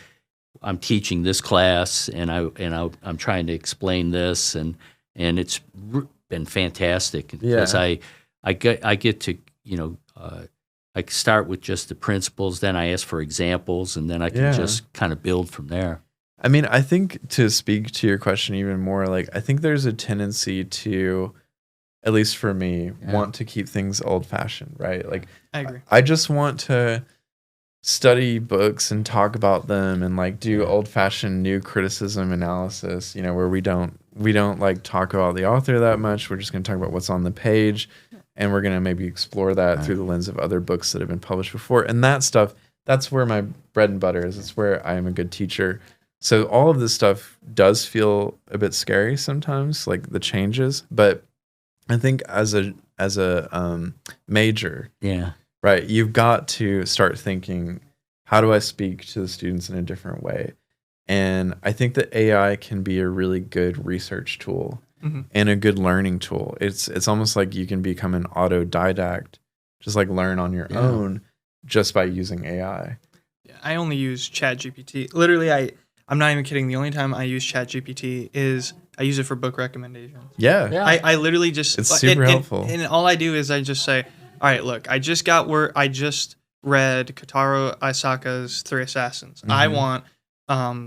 I'm teaching this class and I'm trying to explain this, and it's been fantastic because I get to I start with just the principles, then I ask for examples, and then I can just kind of build from there. I mean, I think, to speak to your question even more, like, I think there's a tendency to, at least for me, want to keep things old-fashioned, right? Like, I agree. I just want to study books and talk about them and like do old-fashioned new criticism analysis, where we don't like talk about the author that much. We're just going to talk about what's on the page, and we're going to maybe explore that through the lens of other books that have been published before. And that stuff, that's where my bread and butter is. It's where I am a good teacher. So all of this stuff does feel a bit scary sometimes, like the changes. But I think as a major, right, you've got to start thinking, how do I speak to the students in a different way? And I think that AI can be a really good research tool and a good learning tool. It's almost like you can become an autodidact, just like learn on your own just by using AI. I only use ChatGPT. Literally, I'm not even kidding. The only time I use ChatGPT is I use it for book recommendations. I literally just... It's super helpful. And all I do is I just say, all right, look, I just read Kotaro Isaka's 3 Assassins. I want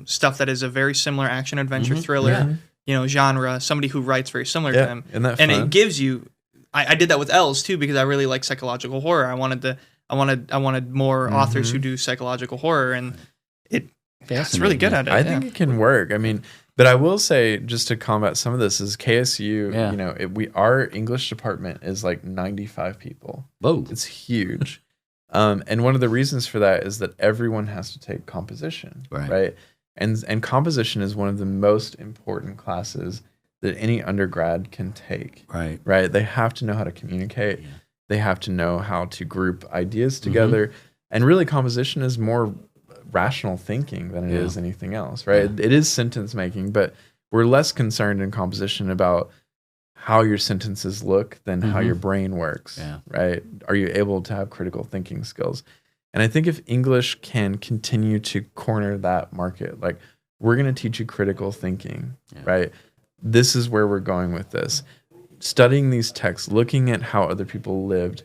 stuff that is a very similar action-adventure thriller genre, somebody who writes very similar to him. Isn't that fun? And it gives you. I did that with Els too because I really like psychological horror. I wanted more authors who do psychological horror, and it's really good at it. I think it can work. I mean, but I will say, just to combat some of this, is KSU. Our English department is like 95 people. Whoa, it's huge. And one of the reasons for that is that everyone has to take composition, right? And composition is one of the most important classes that any undergrad can take. Right. They have to know how to communicate. Yeah. They have to know how to group ideas together. And really, composition is more rational thinking than it is anything else, right? It is sentence making, but we're less concerned in composition about how your sentences look than how your brain works, right? Are you able to have critical thinking skills? And I think if English can continue to corner that market, like, we're going to teach you critical thinking, right? This is where we're going with this. Studying these texts, looking at how other people lived,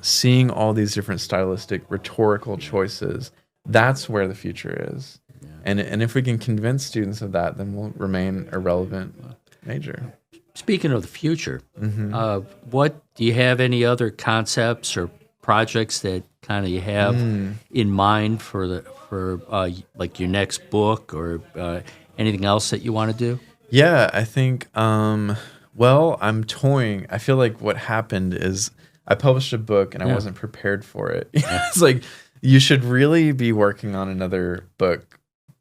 seeing all these different stylistic, rhetorical choices, that's where the future is. Yeah. And if we can convince students of that, then we'll remain a relevant major. Speaking of the future, what do you have any other concepts or projects that kind of you have in mind for like your next book or anything else that you want to do? Yeah, I think, I'm toying. I feel like what happened is I published a book and I wasn't prepared for it. It's like, you should really be working on another book,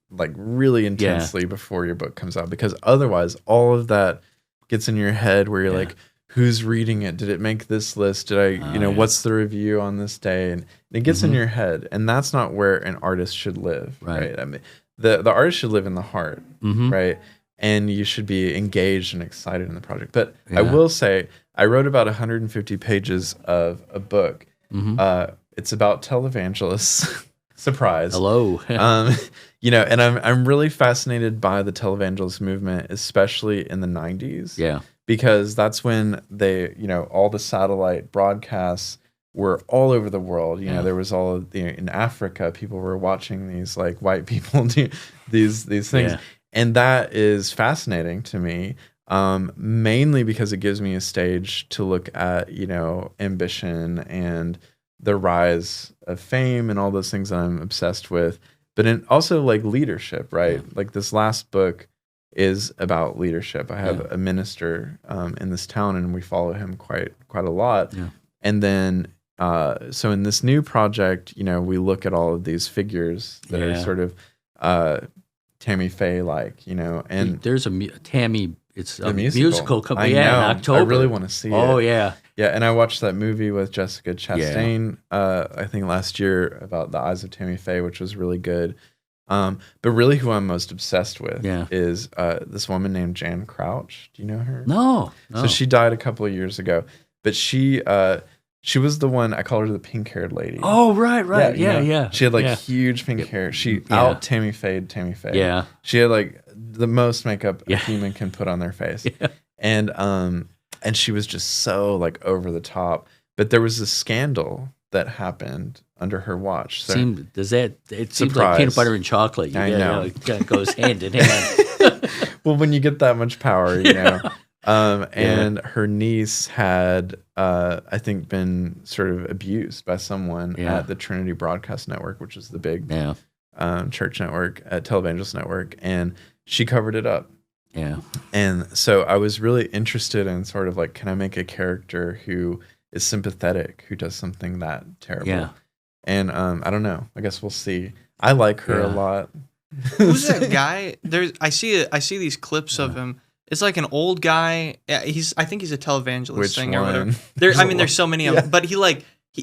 like, really intensely before your book comes out, because otherwise all of that gets in your head where you're like, who's reading it? Did it make this list? Did I, what's the review on this day? And it gets in your head, and that's not where an artist should live, right? I mean, the artist should live in the heart, right? And you should be engaged and excited in the project. But I will say, I wrote about 150 pages of a book. It's about televangelists. Surprise. Hello. And I'm really fascinated by the televangelist movement, especially in the 90s. Yeah. Because that's when they, all the satellite broadcasts were all over the world. There was in Africa, people were watching these, like, white people do these things. Yeah. And that is fascinating to me, mainly because it gives me a stage to look at, ambition and the rise of fame and all those things that I'm obsessed with, but also, like, leadership, right? Yeah. Like, this last book is about leadership. I have a minister in this town, and we follow him quite a lot. Yeah. And then, so in this new project, we look at all of these figures that are sort of Tammy Faye-like, and there's a Tammy. It's a musical coming in October. I really want to see it. Oh, yeah. Yeah, and I watched that movie with Jessica Chastain, I think last year, about The Eyes of Tammy Faye, which was really good. But really who I'm most obsessed with is this woman named Jan Crouch. Do you know her? No. So she died a couple of years ago, but she was the one, I call her the pink-haired lady. Oh, right. Yeah. She had, like, huge pink hair. She out Tammy Faye. Yeah. She had, like, the most makeup a human can put on their face. Yeah. And she was just so, like, over the top. But there was a scandal that happened under her watch. So it seems like peanut butter and chocolate. I know. It goes hand in hand. Well, when you get that much power, and her niece had, I think, been sort of abused by someone at the Trinity Broadcast Network, which is the big church network, televangelist network, and she covered it up. Yeah. And so I was really interested in sort of, like, can I make a character who is sympathetic, who does something that terrible? Yeah. And I don't know. I guess we'll see. I like her a lot. Who's that guy? I see these clips of him. It's like an old guy. Yeah, I think he's a televangelist thing or whatever. There's so many of them. But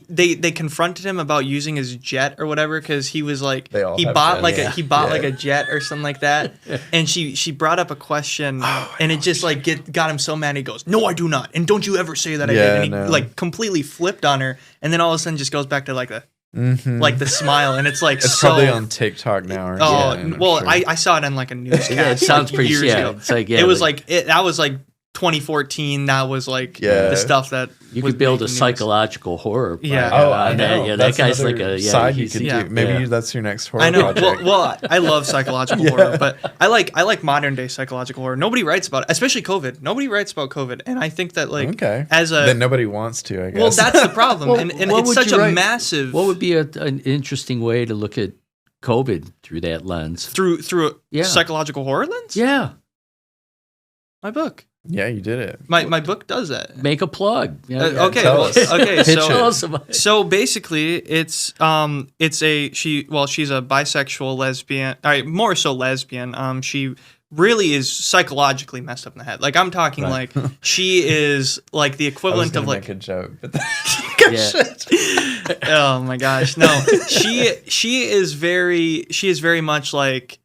they confronted him about using his jet or whatever, because he was like he bought like a jet or something like that. And she brought up a question, and it just like got him so mad. He goes, "No, I do not, and don't you ever say that I did." And he like completely flipped on her, and then all of a sudden just goes back to like the like the smile, and it's like it's probably on TikTok now. I saw it on like a newscast. It sounds pretty years ago. It's like, it was like that was like 2014, that was like the stuff that you could build a psychological horror. Yeah. I know. Yeah, that guy's like a side you could do. Maybe that's your next horror project. Well, I love psychological horror, but I like modern day psychological horror. Nobody writes about it, especially COVID. Nobody writes about COVID, and I think that then nobody wants to. I guess. Well, that's the problem, and it's such a massive. What would be an interesting way to look at COVID through that lens? Through a psychological horror lens? Yeah. My book. Yeah, you did it. My book does that. Make a plug. Okay. So basically, she's a bisexual lesbian. All right, more so lesbian. She really is psychologically messed up in the head. Like I'm talking like she is like the equivalent of like make a joke, but oh my gosh, no. She is very much like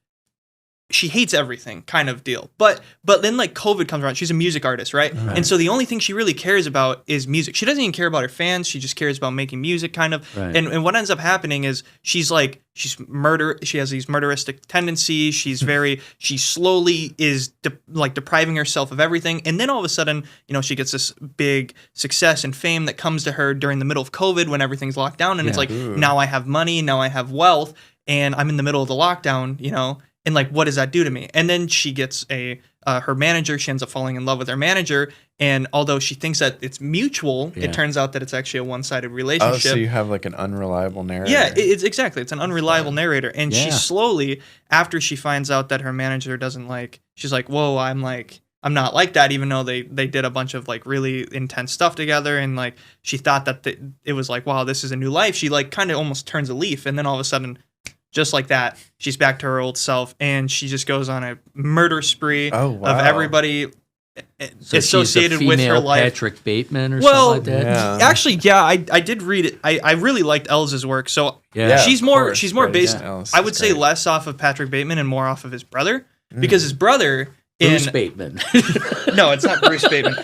she hates everything kind of deal. But then like COVID comes around. She's a music artist, right? And so the only thing she really cares about is music. She doesn't even care about her fans. She just cares about making music kind of. Right. And what ends up happening is she has these murderistic tendencies. She slowly is depriving herself of everything. And then all of a sudden, she gets this big success and fame that comes to her during the middle of COVID when everything's locked down. And it's like, now I have money, now I have wealth, and I'm in the middle of the lockdown, and like, what does that do to me? And then she gets her manager. She ends up falling in love with her manager. And although she thinks that it's mutual, it turns out that it's actually a one-sided relationship. Oh, so you have like an unreliable narrator. Yeah, it's an unreliable narrator. And she slowly, after she finds out that her manager doesn't she's like, whoa, I'm not like that, even though they did a bunch of like really intense stuff together. And like, she thought that it was like, wow, this is a new life. She like kind of almost turns a leaf. And then all of a sudden, just like that, she's back to her old self, and she just goes on a murder spree of everybody associated with her life. Patrick Bateman or something like that. Yeah. Actually, I did read it. I really liked Elz's work. So she's more based. I would say less off of Patrick Bateman and more off of his brother, because his brother. Bruce Bateman. No, it's not Bruce Bateman.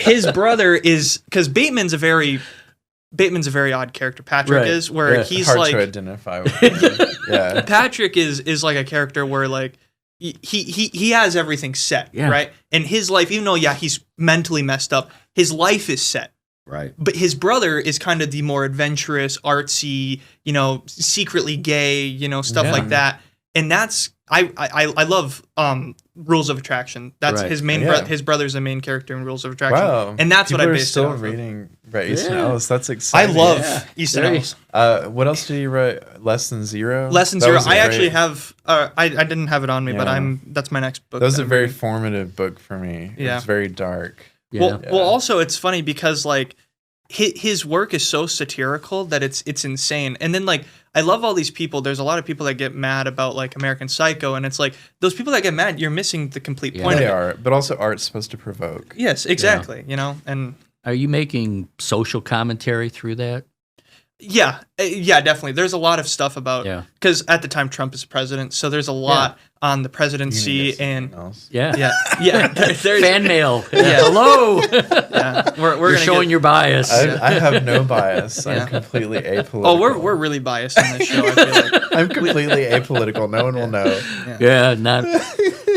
His brother is, because Bateman's a very odd character. Patrick is, where he's hard like to identify with him. Yeah. Patrick is like a character where like he has everything set, right? And his life, even though he's mentally messed up, his life is set. Right. But his brother is kind of the more adventurous, artsy, secretly gay, stuff like that. And that's I love Rules of Attraction. That's his main. His brother's the main character in Rules of Attraction. Wow. And that's People what I based it still off reading Easton Ellis. That's exciting. I love Easton Ellis. What else did you write? Less Than Zero. Less Than Zero. I actually have. I didn't have it on me, but that's my next book. That was a very formative book for me. Yeah. It's very dark. Yeah. Well, also it's funny because like his work is so satirical that it's insane. And then like I love all these people. There's a lot of people that get mad about like American Psycho, and it's like those people that get mad, you're missing the complete point of it. They are, but also art's supposed to provoke. Yes, exactly. And are you making social commentary through that? Yeah, definitely. There's a lot of stuff about because at the time Trump is president, so there's a lot on the presidency and fan mail. Hello. We're showing your bias. I have no biase. I'm completely apolitical. Oh, we're really biased on this show. I feel like I'm completely apolitical. No one will know. Not.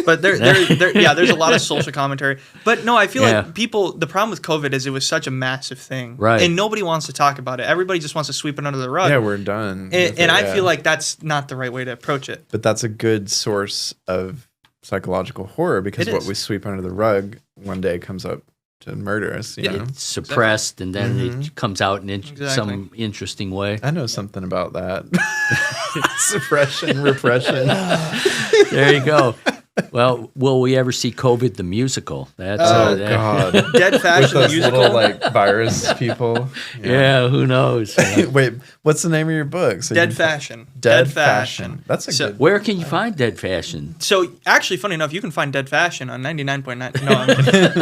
But there's a lot of social commentary. But no, I feel like the problem with COVID is it was such a massive thing. Right. And nobody wants to talk about it. Everybody just wants to sweep it under the rug. Yeah, we're done. And I feel like that's not the right way to approach it. But that's a good source of psychological horror, because what we sweep under the rug one day comes up to murder us. You know? It's suppressed, and then it comes out in some interesting way. I know something about that. Suppression, repression. There you go. Well, will we ever see COVID the musical? That's God. Dead Fashion with those musical, little, like virus people. Yeah, who knows? Wait, what's the name of your book? So Dead Fashion. Dead Fashion. That's a good. Where can you find Dead Fashion? So actually, funny enough, you can find Dead Fashion on 99.9. No,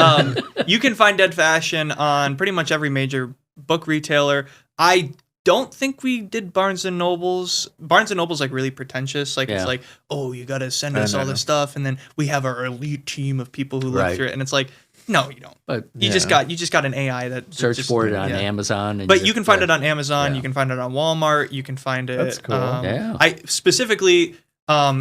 I'm kidding. You can find Dead Fashion on pretty much every major book retailer. I don't think we did Barnes and Noble's. Barnes and Noble's like really pretentious. Like it's like, oh, you got to send us all this stuff, and then we have our elite team of people who look through it, and it's like, no, you don't. But you just got an AI that search for it on Amazon. But you can find it on Amazon. You can find it on Walmart. You can find it. That's cool. I specifically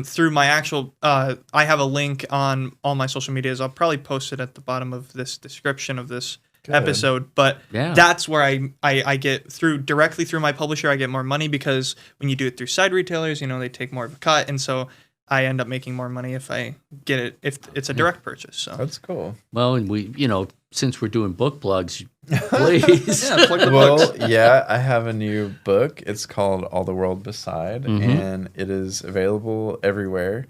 through my actual, I have a link on all my social medias. I'll probably post it at the bottom of this description of this episode, but that's where I get directly through my publisher. I get more money because when you do it through side retailers, they take more of a cut, and so I end up making more money if I get it, if it's a direct purchase. So that's cool. Well, and we, since we're doing book plugs, please. I have a new book. It's called All the World Beside, and it is available everywhere.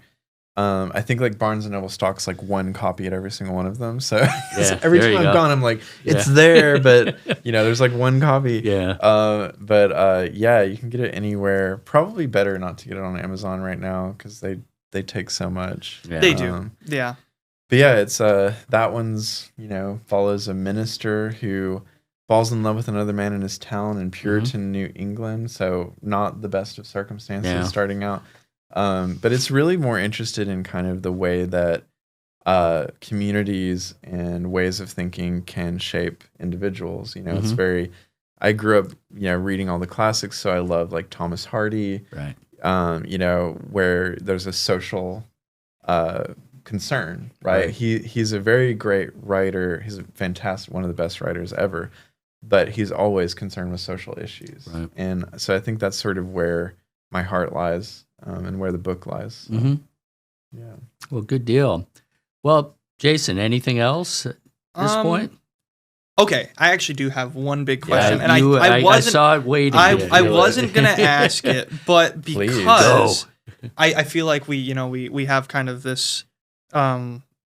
I think like Barnes and Noble stocks like one copy at every single one of them. So every time I'm gone, I'm like, it's there, but there's like one copy. Yeah. But you can get it anywhere. Probably better not to get it on Amazon right now because they take so much. Yeah. They do. Yeah. But yeah, it's that one's follows a minister who falls in love with another man in his town in Puritan New England. So not the best of circumstances starting out. But it's really more interested in kind of the way that communities and ways of thinking can shape individuals. It's very. I grew up, reading all the classics, so I love like Thomas Hardy. Right. Where there's a social concern, right? He's a very great writer. He's a fantastic, one of the best writers ever. But he's always concerned with social issues, and so I think that's sort of where my heart lies. And where the book lies. So, yeah. Well, good deal. Well, Jayson, anything else at this point? Okay, I actually do have one big question, and I saw it waiting. I wasn't gonna ask it, but because I feel like we have kind of this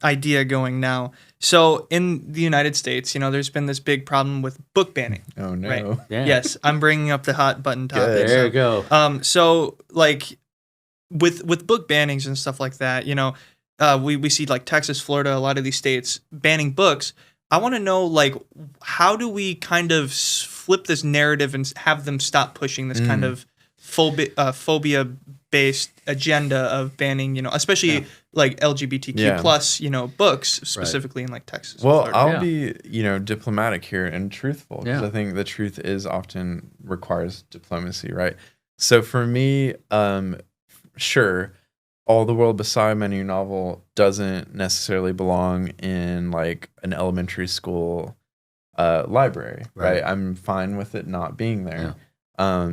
idea going now. So in the United States, there's been this big problem with book banning. Oh no! Right? Yeah. Yes, I'm bringing up the hot button topic. There you go. So like. With book bannings and stuff like that, we see like Texas, Florida, a lot of these states banning books. I want to know, like, how do we kind of flip this narrative and have them stop pushing this kind of phobia-based agenda of banning, especially like LGBTQ plus, books specifically in like Texas. Well, I'll be, diplomatic here and truthful because I think the truth is often requires diplomacy, right? So for me, sure, All the World Beside, my new novel, doesn't necessarily belong in like an elementary school library, right? I'm fine with it not being there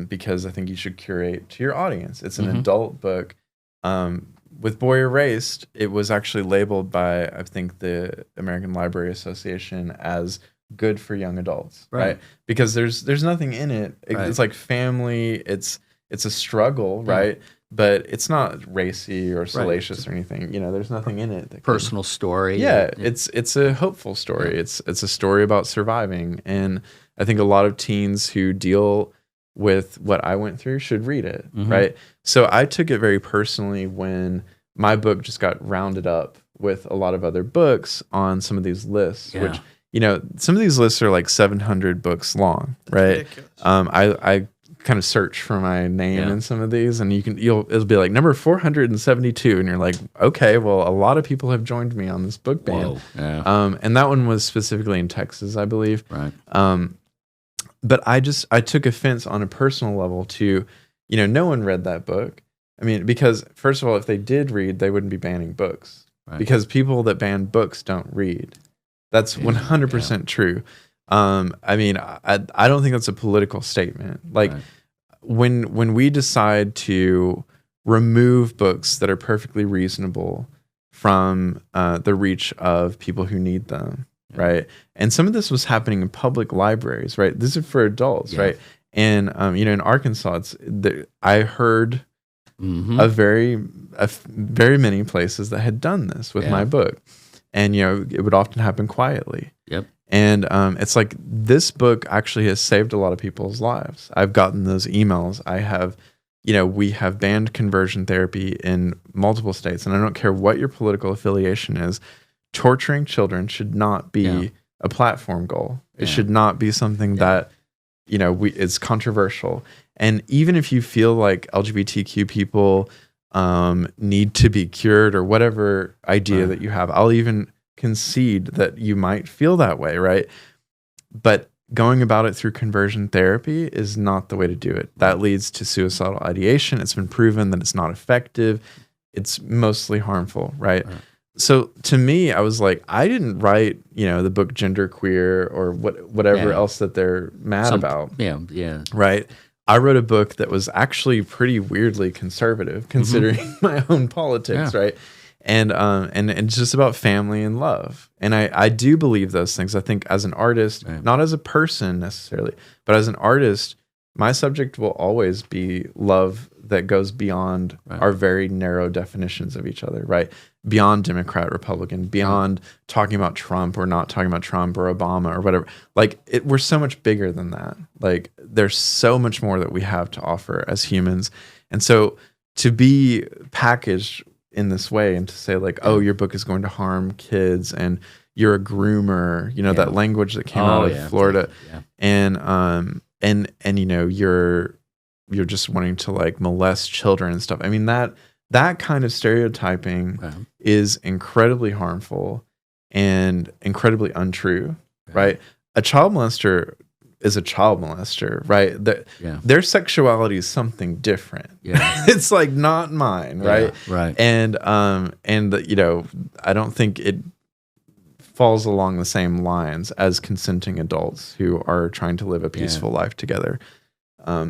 because I think you should curate to your audience. It's an adult book. With Boy Erased, it was actually labeled by, I think, the American Library Association as good for young adults, right? Because there's nothing in it. It's like family. It's a struggle, right? But it's not racy or salacious or anything. There's nothing in it. Personal story. Yeah, it's a hopeful story. Yeah. It's a story about surviving. And I think a lot of teens who deal with what I went through should read it, right? So I took it very personally when my book just got rounded up with a lot of other books on some of these lists, which, some of these lists are like 700 books long, right? I kind of search for my name in some of these, and it'll be like number 472, and you're like, okay, well, a lot of people have joined me on this book ban. And that one was specifically in Texas, I believe. Right. But I took offense on a personal level to, no one read that book. I mean, because first of all, if they did read, they wouldn't be banning books because people that ban books don't read. That's 100% true. I mean, I don't think that's a political statement. Like when we decide to remove books that are perfectly reasonable from the reach of people who need them, right? And some of this was happening in public libraries, right? This is for adults, right? And in Arkansas, I heard of very many places that had done this with my book, and it would often happen quietly. And it's like this book actually has saved a lot of people's lives. I've gotten those emails. I have, we have banned conversion therapy in multiple states, and I don't care what your political affiliation is. Torturing children should not be a platform goal. It should not be something that, it's controversial. And even if you feel like LGBTQ people need to be cured or whatever idea that you have, I'll even concede that you might feel that way, right? But going about it through conversion therapy is not the way to do it. That leads to suicidal ideation. It's been proven that it's not effective. it's mostly harmful, right? So to me, I was like, I didn't write, the book Genderqueer or whatever else that they're mad about. Yeah. Right. I wrote a book that was actually pretty weirdly conservative, considering my own politics, right? And it's just about family and love. And I do believe those things. I think as an artist, not as a person necessarily, but as an artist, my subject will always be love that goes beyond our very narrow definitions of each other, right? Beyond Democrat, Republican, beyond talking about Trump or not talking about Trump or Obama or whatever. Like, we're so much bigger than that. Like, there's so much more that we have to offer as humans. And so to be packaged in this way and to say like, oh, your book is going to harm kids and you're a groomer, that language that came out of Florida. And you're just wanting to like molest children and stuff. I mean, that kind of stereotyping is incredibly harmful and incredibly untrue, right? A child molester is a child molester, right? Their sexuality is something different. It's like not mine, right? And I don't think it falls along the same lines as consenting adults who are trying to live a peaceful life together.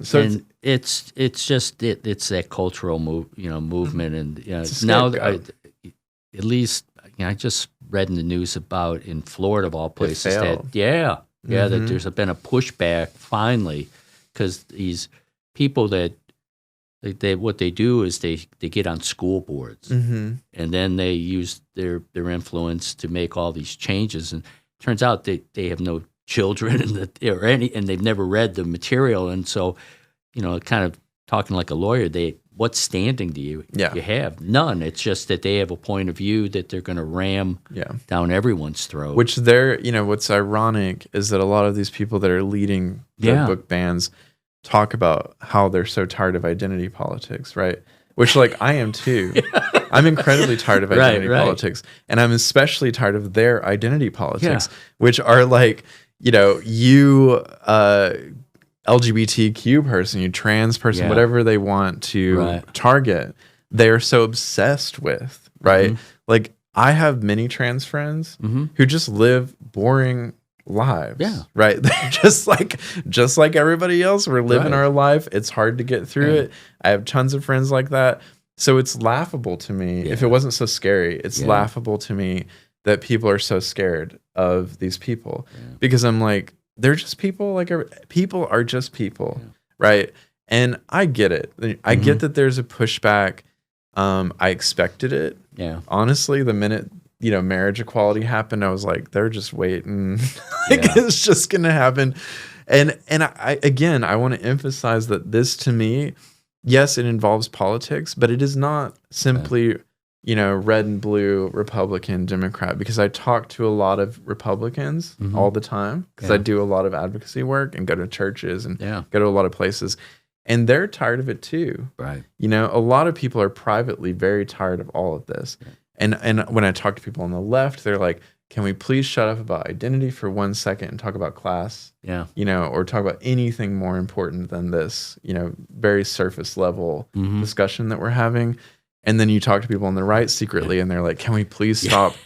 So it's that cultural movement, and now at least I just read in the news about in Florida of all places that that there's been a pushback finally because these people that what they do is they get on school boards and then they use their influence to make all these changes, and it turns out they have no children and they've never read the material, and so kind of talking like a lawyer, what standing do you have? None. It's just that they have a point of view that they're going to ram down everyone's throat. Which what's ironic is that a lot of these people that are leading the book bans talk about how they're so tired of identity politics, right? Which, like, I am too. I'm incredibly tired of identity politics, and I'm especially tired of their identity politics, which are like, you LGBTQ person, you trans person, whatever they want to target, they're so obsessed with, right? Like, I have many trans friends who just live boring lives, right? They're just like everybody else. We're living our life. It's hard to get through it. I have tons of friends like that. So it's laughable to me. If it wasn't so scary, it's laughable to me that people are so scared of these people because I'm like, they're just people. Like, people are just people, right? And I get it. I get that there's a pushback. I expected it. Honestly, the minute marriage equality happened, I was like, they're just waiting. It's just gonna happen. And I want to emphasize that this, to me, yes, it involves politics, but it is not simply red and blue, Republican, Democrat, because I talk to a lot of Republicans all the time because I do a lot of advocacy work and go to churches and go to a lot of places, and they're tired of it too. Right. A lot of people are privately very tired of all of this. And when I talk to people on the left, they're like, can we please shut up about identity for 1 second and talk about class? Or talk about anything more important than this, very surface level discussion that we're having. And then you talk to people on the right secretly and they're like, can we please stop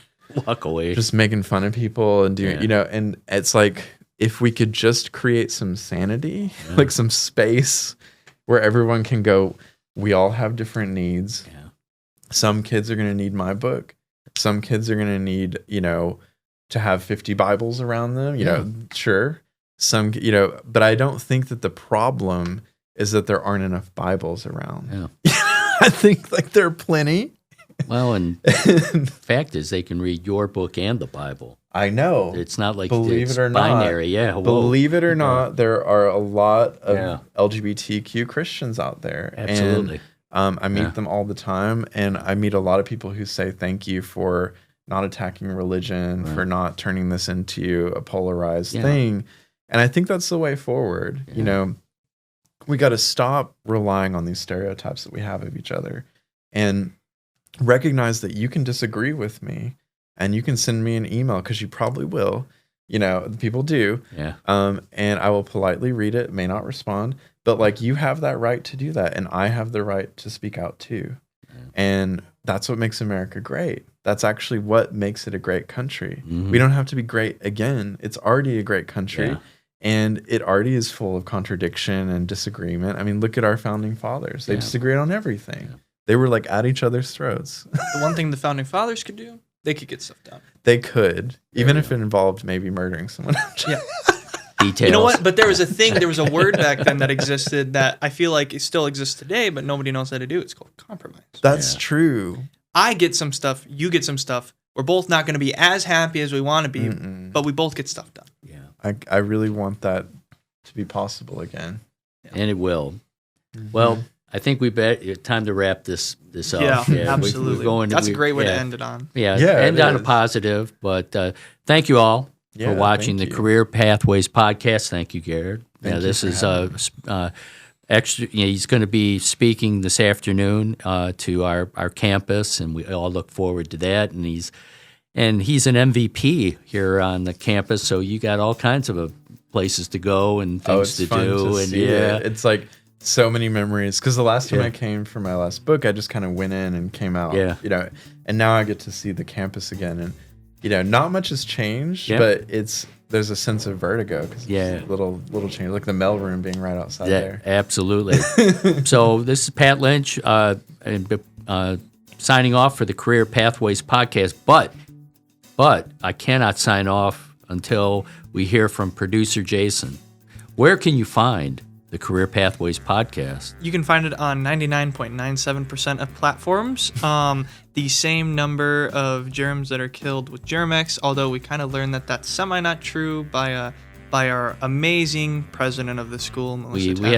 walk away, just making fun of people and doing, and it's like, if we could just create some sanity, like some space where everyone can go, we all have different needs. Some kids are going to need my book. Some kids are going to need, to have 50 Bibles around them, sure. Some, but I don't think that the problem is that there aren't enough Bibles around. I think like there are plenty. Well, and the fact is they can read your book and the Bible. I know. It's not like believe it's it or binary. Not. Believe it or not, there are a lot of LGBTQ Christians out there. Absolutely. And I meet them all the time, and I meet a lot of people who say thank you for not attacking religion, for not turning this into a polarized thing. And I think that's the way forward. We got to stop relying on these stereotypes that we have of each other and recognize that you can disagree with me and you can send me an email, because you probably will. People do. And I will politely read it, may not respond, but like, you have that right to do that. And I have the right to speak out too. And that's what makes America great. That's actually what makes it a great country. We don't have to be great again. It's already a great country. Yeah. And it already is full of contradiction and disagreement. I mean, look at our founding fathers. They disagreed on everything. Yeah. They were like at each other's throats. The one thing the founding fathers could do, they could get stuff done. They could, even if it involved maybe murdering someone else. Yeah. Details. You know what? But there was a word back then that existed that I feel like it still exists today, but nobody knows how to do. It's called compromise. That's true. I get some stuff, you get some stuff. We're both not going to be as happy as we want to be, but we both get stuff done. Yeah. I really want that to be possible again. Yeah. And it will. Well, I think it's time to wrap this up. Yeah, absolutely. That's a great way to end it on. Yeah, end on a positive. But thank you all for watching the Career Pathways podcast. Thank you, Garrard. This is extra. He's going to be speaking this afternoon to our campus, and we all look forward to that. And he's an MVP here on the campus, so you got all kinds of places to go and things to do. And it's like so many memories. Because the last time I came for my last book, I just kind of went in and came out. Yeah. And now I get to see the campus again, and not much has changed, but there's a sense of vertigo because little change, like the mail room being right outside there. Absolutely. So this is Pat Lynch signing off for the Career Pathways podcast, but I cannot sign off until we hear from producer Jayson. Where can you find the Career Pathways podcast? You can find it on 99.97% of platforms. The same number of germs that are killed with Germ-X, although we kind of learned that that's semi-not true by our amazing president of the school, Melissa we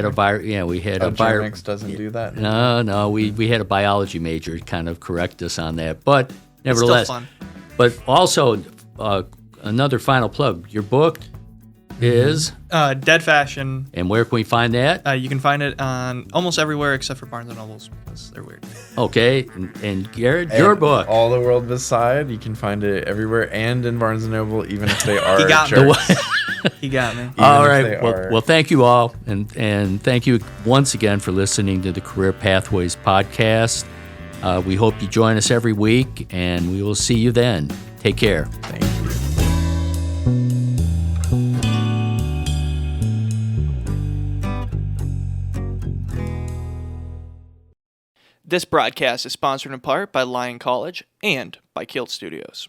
had a Germ-X doesn't do that. No, we had a biology major kind of correct us on that, but nevertheless, it's still fun. But also another final plug. Your book is Dead Fashion. And where can we find that? You can find it on almost everywhere except for Barnes & Nobles because they're weird. Okay. And Garrard, your book. All the World Beside. You can find it everywhere and in Barnes & Noble, even if they are He got jerks. me. He got me. All right. Well, thank you all. And thank you once again for listening to the Career Pathways podcast. We hope you join us every week, and we will see you then. Take care. Thank you. This broadcast is sponsored in part by Lyon College and by KILT Studios.